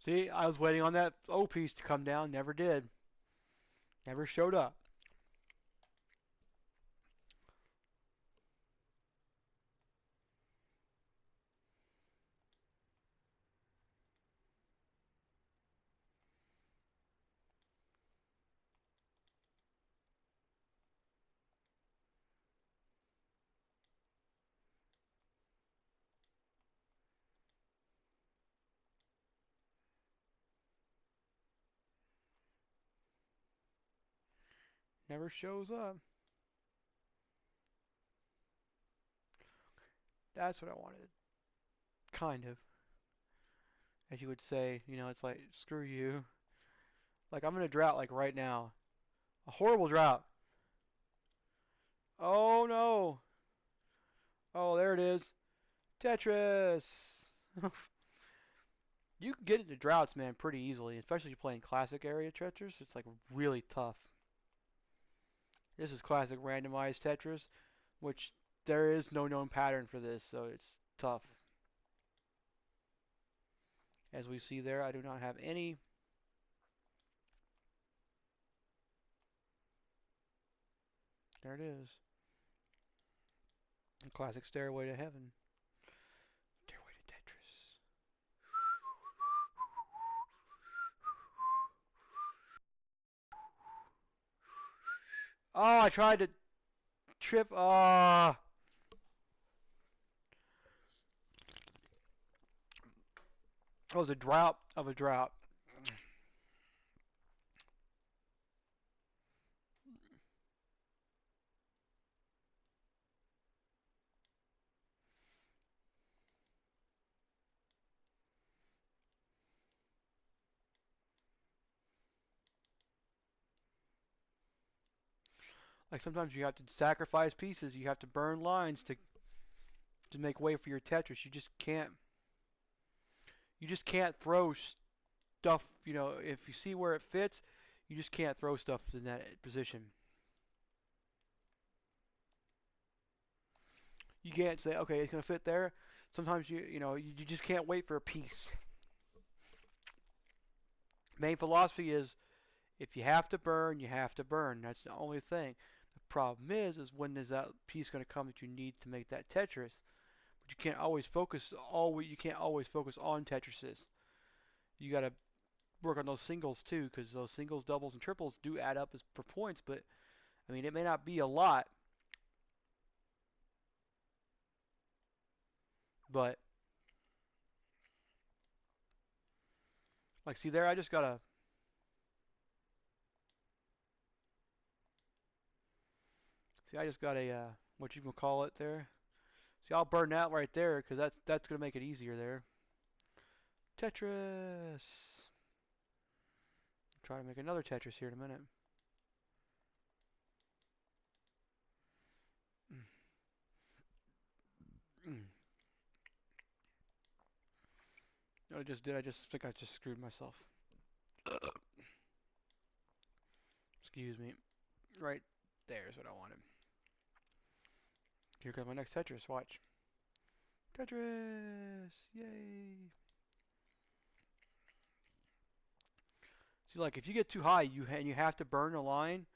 See, I was waiting on that O piece to come down. Never did. Never showed up. Never shows up. That's what I wanted. Kind of. As you would say, you know, it's like, screw you. Like, I'm in a drought, like, right now. A horrible drought. Oh, no. Oh, there it is. Tetris! You can get into droughts, man, pretty easily, especially if you're playing classic area Tetris. It's, like, really tough. This is classic randomized Tetris, which there is no known pattern for this, so it's tough. As we see there, I do not have any. There it is. Classic Stairway to Heaven. Stairway to Tetris. Oh, I tried to trip. Ah. It was a drought of a drought. Like sometimes you have to sacrifice pieces. You have to burn lines to make way for your Tetris. You just can't throw stuff. You know, if you see where it fits, you just can't throw stuff in that position. You can't say, okay, it's gonna fit there. Sometimes you just can't wait for a piece. Main philosophy is if you have to burn, you have to burn. That's the only thing. The problem is when is that piece going to come that you need to make that Tetris? But you can't always focus you can't always focus on Tetrises. You got to work on those singles too, because those singles, doubles, and triples do add up as for points. But I mean, it may not be a lot, but like see there, I just got a what you can call it there. See, I'll burn that right there because that's gonna make it easier there. Tetris. Try to make another Tetris here in a minute. No, I just did. I just think I just screwed myself. Excuse me. Right there is what I wanted. Here comes my next Tetris. Watch. Tetris! Yay! See, like if you get too high, you have to burn a line.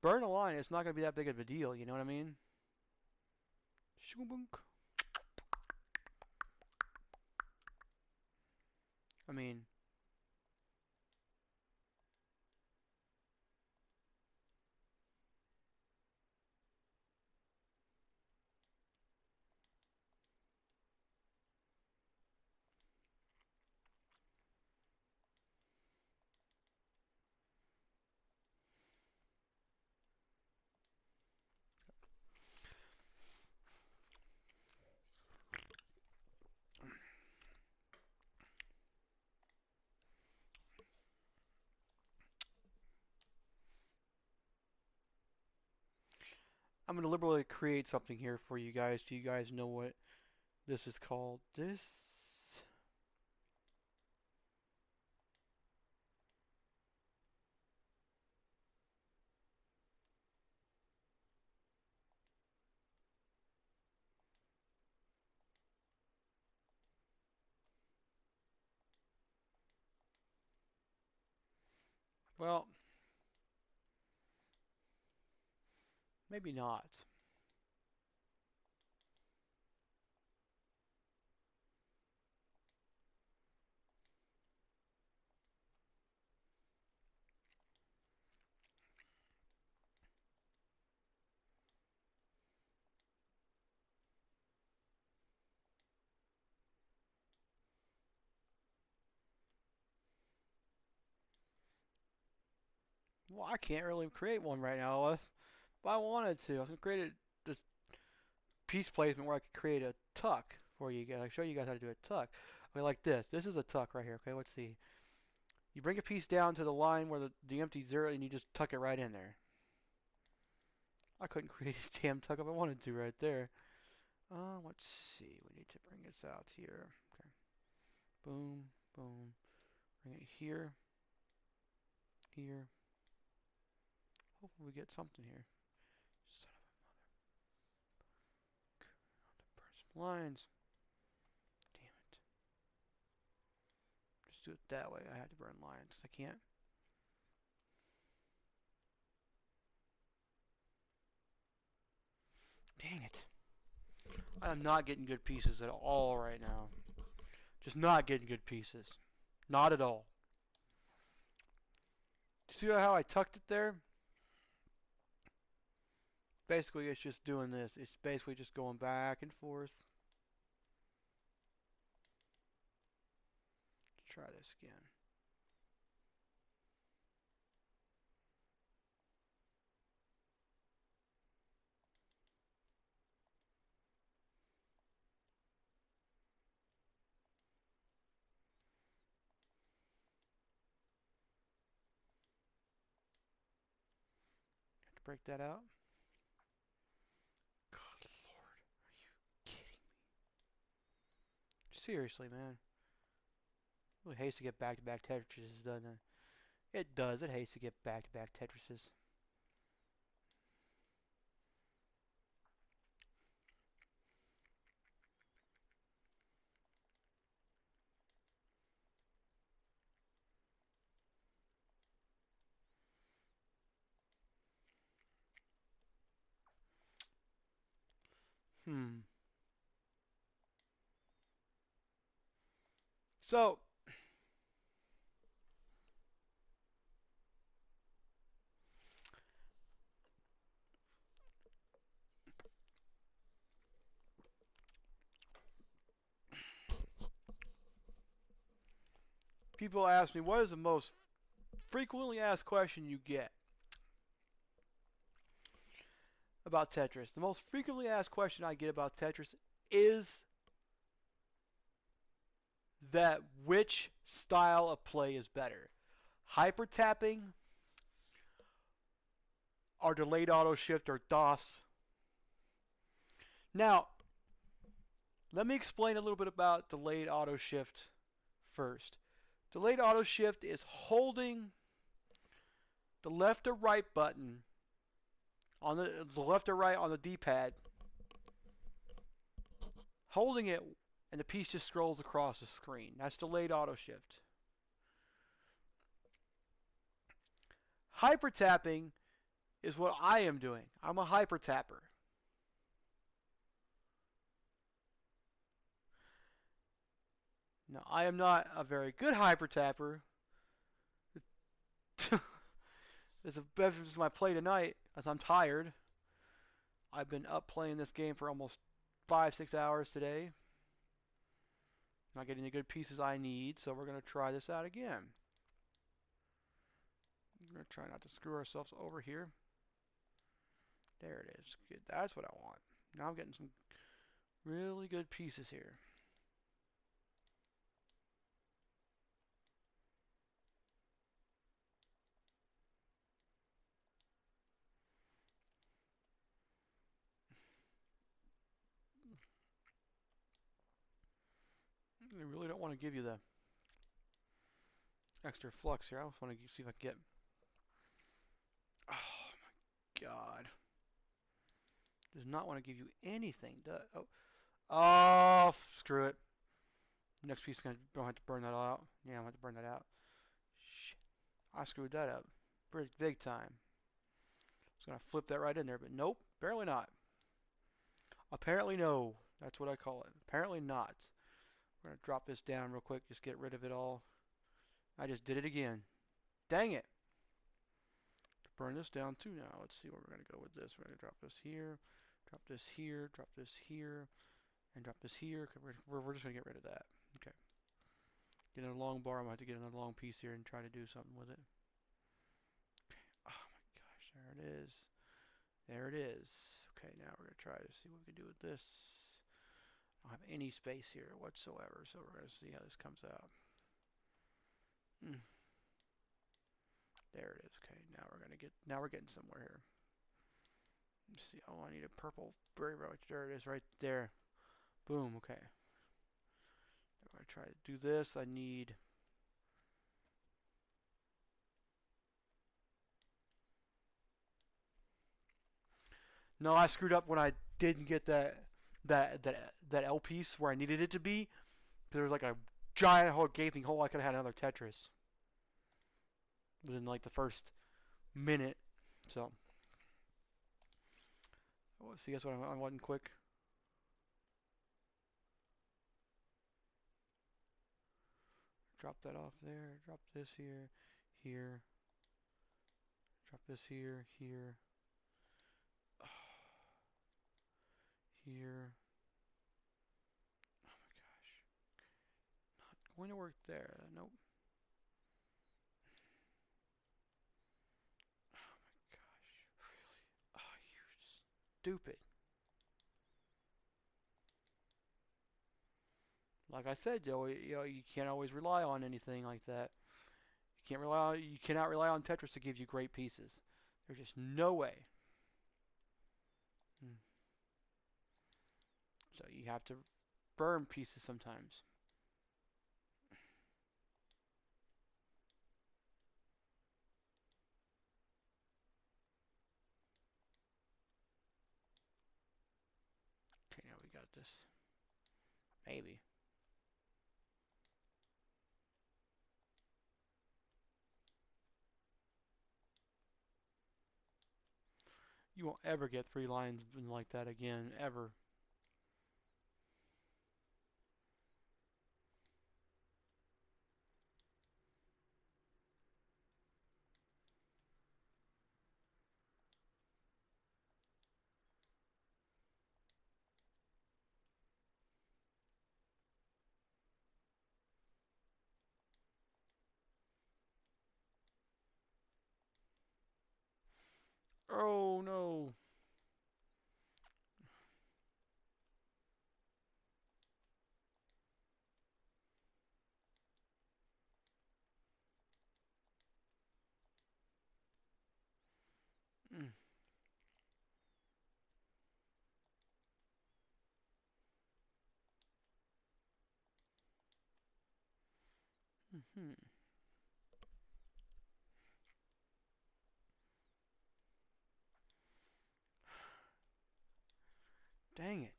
Burn a line. It's not gonna be that big of a deal. You know what I mean? Shoo-bunk. I mean, I'm gonna liberally create something here for you guys. Do you guys know what this is called? This. Well, maybe not. Well, I can't really create one right now. If I wanted to, I was gonna create this piece placement where I could create a tuck for you guys. I'll show you guys how to do a tuck. Okay, like this. This is a tuck right here. Okay, let's see. You bring a piece down to the line where the empty zero, and you just tuck it right in there. I couldn't create a damn tuck if I wanted to right there. Let's see. We need to bring this out here. Okay. Boom, boom. Bring it here, here. Hopefully we get something here. Son of a burn some lines. Damn it. Just do it that way. I had to burn lines. I can't. Dang it. I'm not getting good pieces at all right now. Just not getting good pieces. Not at all. See how I tucked it there? Basically, it's just doing this. It's basically just going back and forth. Let's try this again. Have to break that out. Good lord, are you kidding me? Seriously, man. It hates to get back-to-back Tetrises, doesn't it? It does. It hates to get back-to-back Tetrises. Hmm. So, people ask me, what is the most frequently asked question you get about Tetris? The most frequently asked question I get about Tetris is that which style of play is better? Hyper tapping or delayed auto shift or DOS? Now, let me explain a little bit about delayed auto shift first. Delayed auto shift is holding the left or right button on the left or right on the D-pad, holding it, and the piece just scrolls across the screen. That's delayed auto shift. Hyper tapping is what I am doing. I'm a hyper tapper. Now, I am not a very good hyper tapper. This is my play tonight, as I'm tired. I've been up playing this game for almost 5-6 hours today. Not getting the good pieces I need, so we're going to try this out again. We're going to try not to screw ourselves over here. There it is. Good. That's what I want. Now I'm getting some really good pieces here. I really don't want to give you the extra flux here. I just want to see if I can get... Oh my god. Does not want to give you anything. Oh. Oh, screw it. Next piece is going to have to burn that all out. Yeah, I'm going to have to burn that out. Shit. I screwed that up. Big time. I was going to flip that right in there, but nope. Apparently not. Apparently no. That's what I call it. Apparently not. We're going to drop this down real quick. Just get rid of it all. I just did it again. Dang it. Burn this down too now. Let's see where we're going to go with this. We're going to drop this here. Drop this here. Drop this here. And drop this here. We're just going to get rid of that. Okay. Get another long bar. I'm going to have to get another long piece here and try to do something with it. Okay. There it is. There it is. Okay, now we're going to try to see what we can do with this. I don't have any space here whatsoever, so we're going to see how this comes out. There it is. Okay, now we're getting somewhere here. Let's see. Oh, I need a purple. Very much. There it is, right there. Boom. Okay. I'm going to try to do this. I need. No, I screwed up when I didn't get that L piece where I needed it to be. There was like a giant hole, gaping hole. I could have had another Tetris within like the first minute. So, see, that's what I wasn't quick. Drop that off there. Drop this here, here. Drop this here, here, here. Oh my gosh, not going to work there. Nope. Oh my gosh, really? Oh, you stupid. Like I said, Joey, you can't always rely on anything like that. You cannot rely on Tetris to give you great pieces. There's just no way. Hmm. So you have to burn pieces sometimes. Okay, now we got this. Maybe. You won't ever get 3 lines like that again, ever. Oh no. Mm. Hmm. Dang it.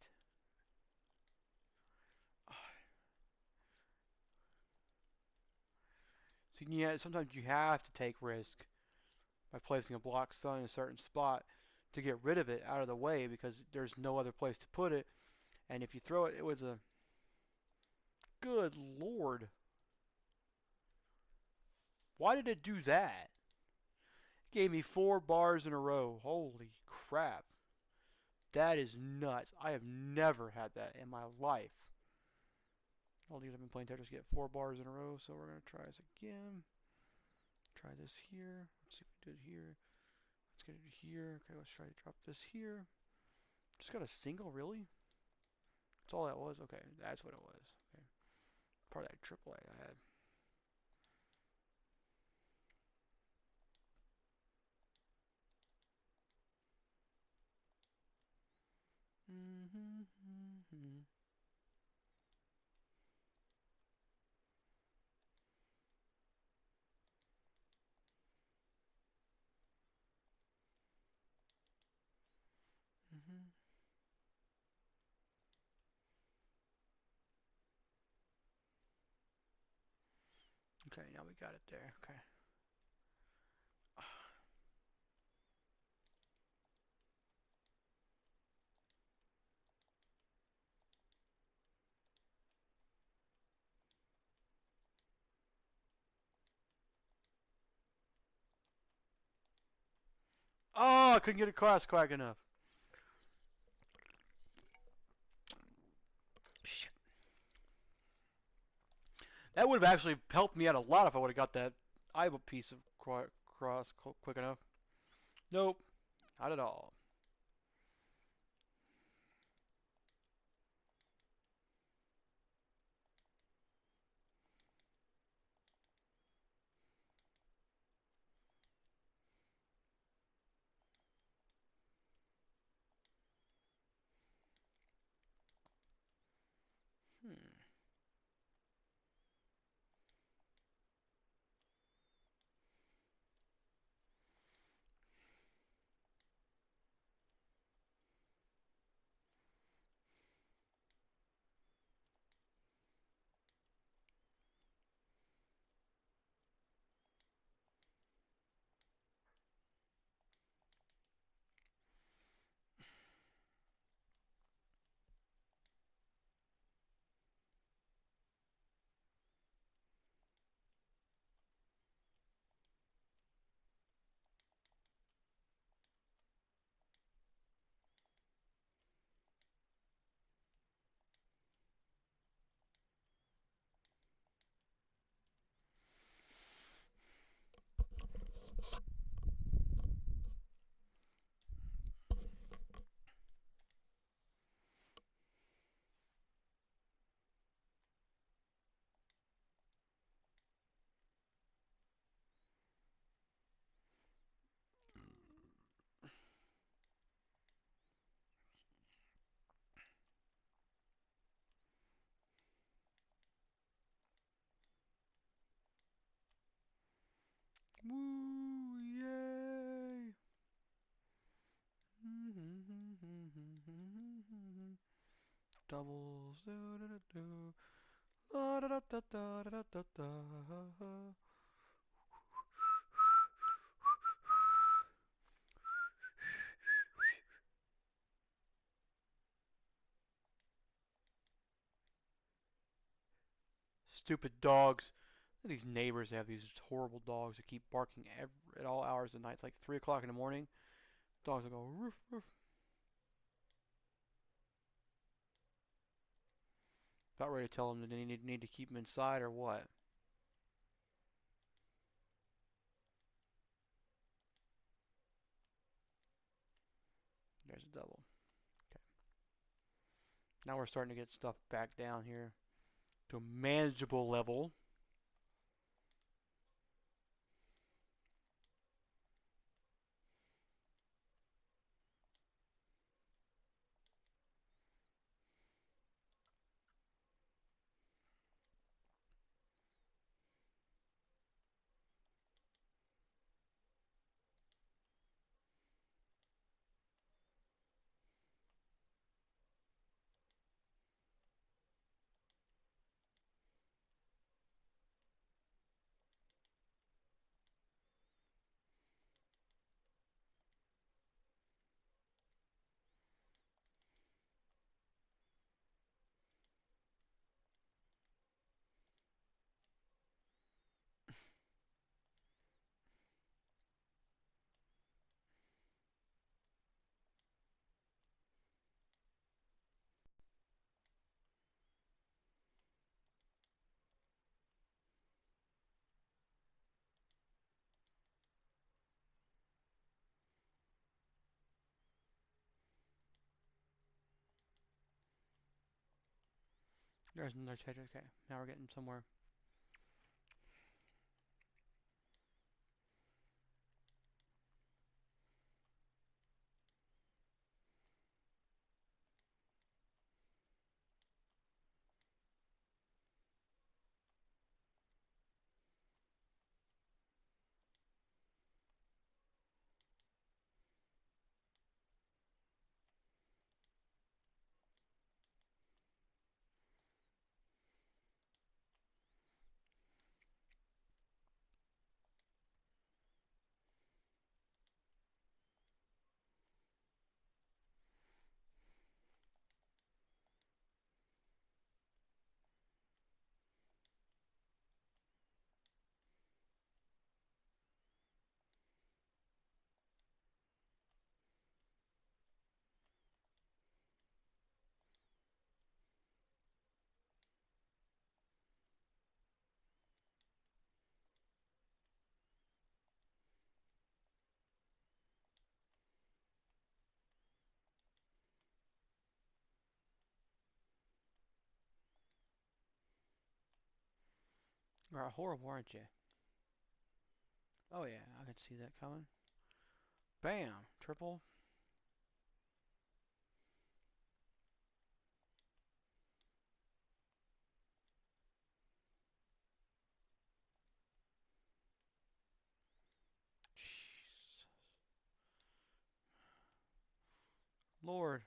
So yeah, sometimes you have to take risk by placing a block stone in a certain spot to get rid of it out of the way because there's no other place to put it. And if you throw it, it was a good lord. Why did it do that? It gave me 4 bars in a row. Holy crap. That is nuts. I have never had that in my life. All these I've been playing Tetris get 4 bars in a row, so we're gonna try this again. Try this here. Let's see if we did it here. Let's get it here. Okay, let's try to drop this here. Just got a single, really? That's all that was? Okay, that's what it was. Okay. Part of that triple A I had. Okay, now we got it there. Okay. Oh, I couldn't get across quick enough. Shit. That would have actually helped me out a lot if I would have got that Iva piece of cross quick enough. Nope, not at all. Hmm. Woo! Yay! Doubles. Do, do, do, do. La, da, da, da, da, da, da, da. Stupid dogs. These neighbors have these horrible dogs that keep barking at all hours of the night. It's like 3 o'clock in the morning. Dogs will go roof, roof. About ready to tell them that they need to keep them inside or what. There's a double. Okay. Now we're starting to get stuff back down here to a manageable level. There's another Tetris. Okay, now we're getting somewhere. You're horrible, aren't you? Oh yeah, I could see that coming. Bam! Triple. Jeez. Lord.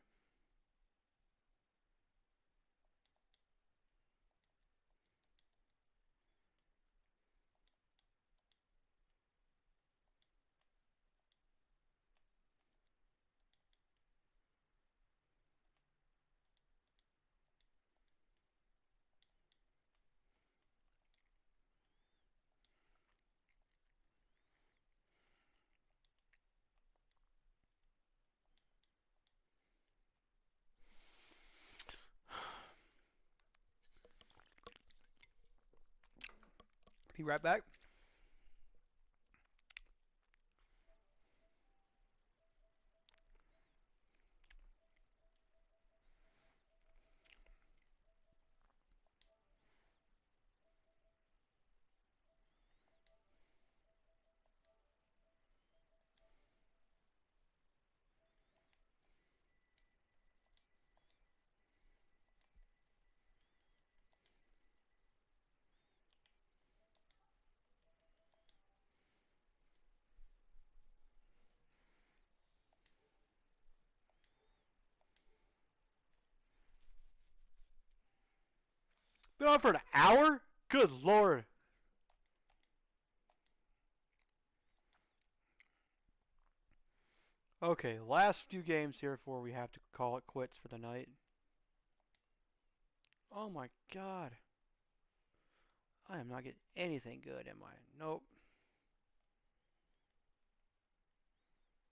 Be right back. Been on for an hour? Good lord. Okay, last few games here before we have to call it quits for the night. Oh my god. I am not getting anything good, am I? Nope.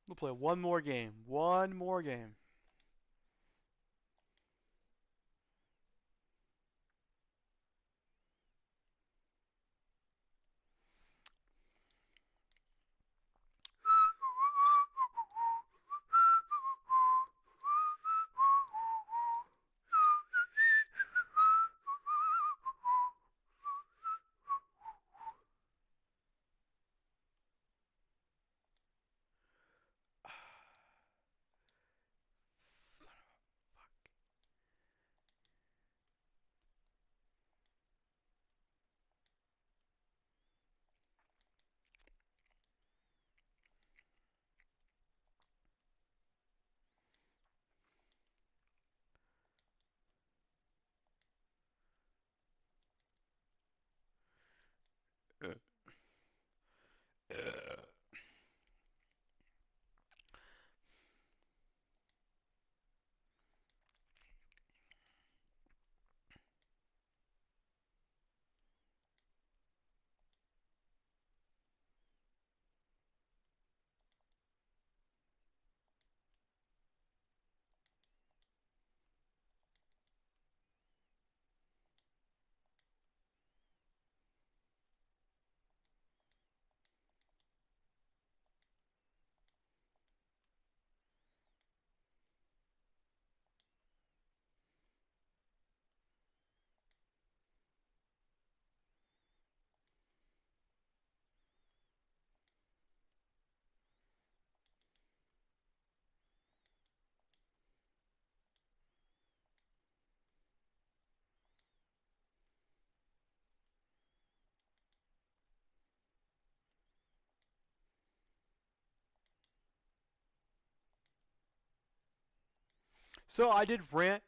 We'll play one more game. One more game. So I did rent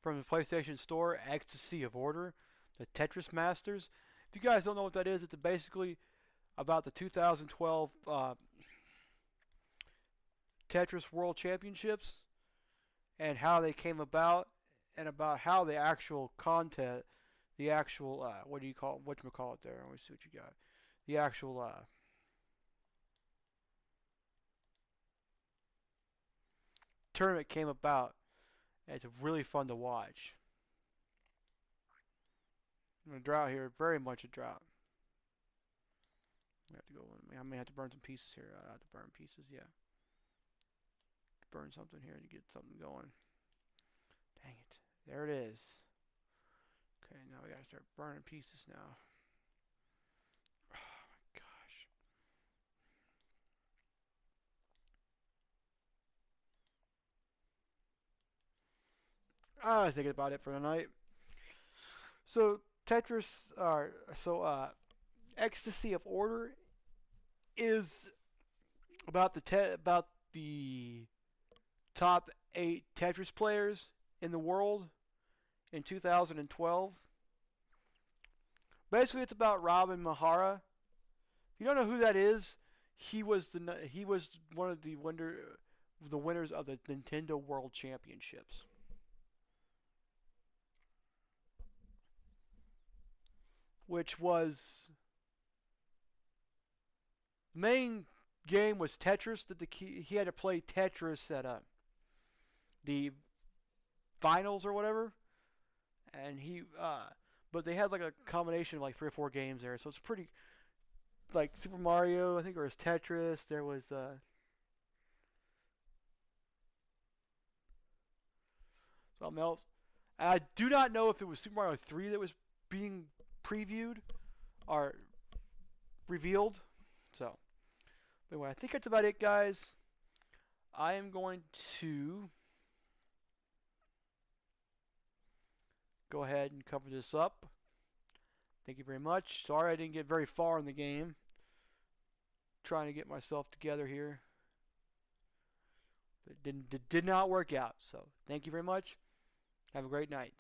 from the PlayStation Store Ecstasy of Order, the Tetris Masters. If you guys don't know what that is, it's basically about the 2012 Tetris World Championships and how they came about, and about how the actual content, the actual what do you call what you call it there? Let me see what you got. The actual tournament came about. And it's really fun to watch. A drought here, very much a drought. I have to go. I may have to burn some pieces here. I have to burn pieces. Yeah, burn something here to get something going. Dang it! There it is. Okay, now we gotta start burning pieces now. I think about it for tonight. So Tetris, Ecstasy of Order is about the top 8 Tetris players in the world in 2012. Basically, it's about Robin Mahara. If you don't know who that is, he was one of the winners of the Nintendo World Championships, which was the main game was Tetris. He had to play Tetris at the finals or whatever, and but they had like a combination of like 3 or 4 games there, so it's pretty like Super Mario. I think there was Tetris. There was something else. I do not know if it was Super Mario 3 that was being previewed or revealed. So, anyway, I think that's about it, guys. I am going to go ahead and cover this up. Thank you very much. Sorry I didn't get very far in the game. Trying to get myself together here. It did not work out. So, thank you very much. Have a great night.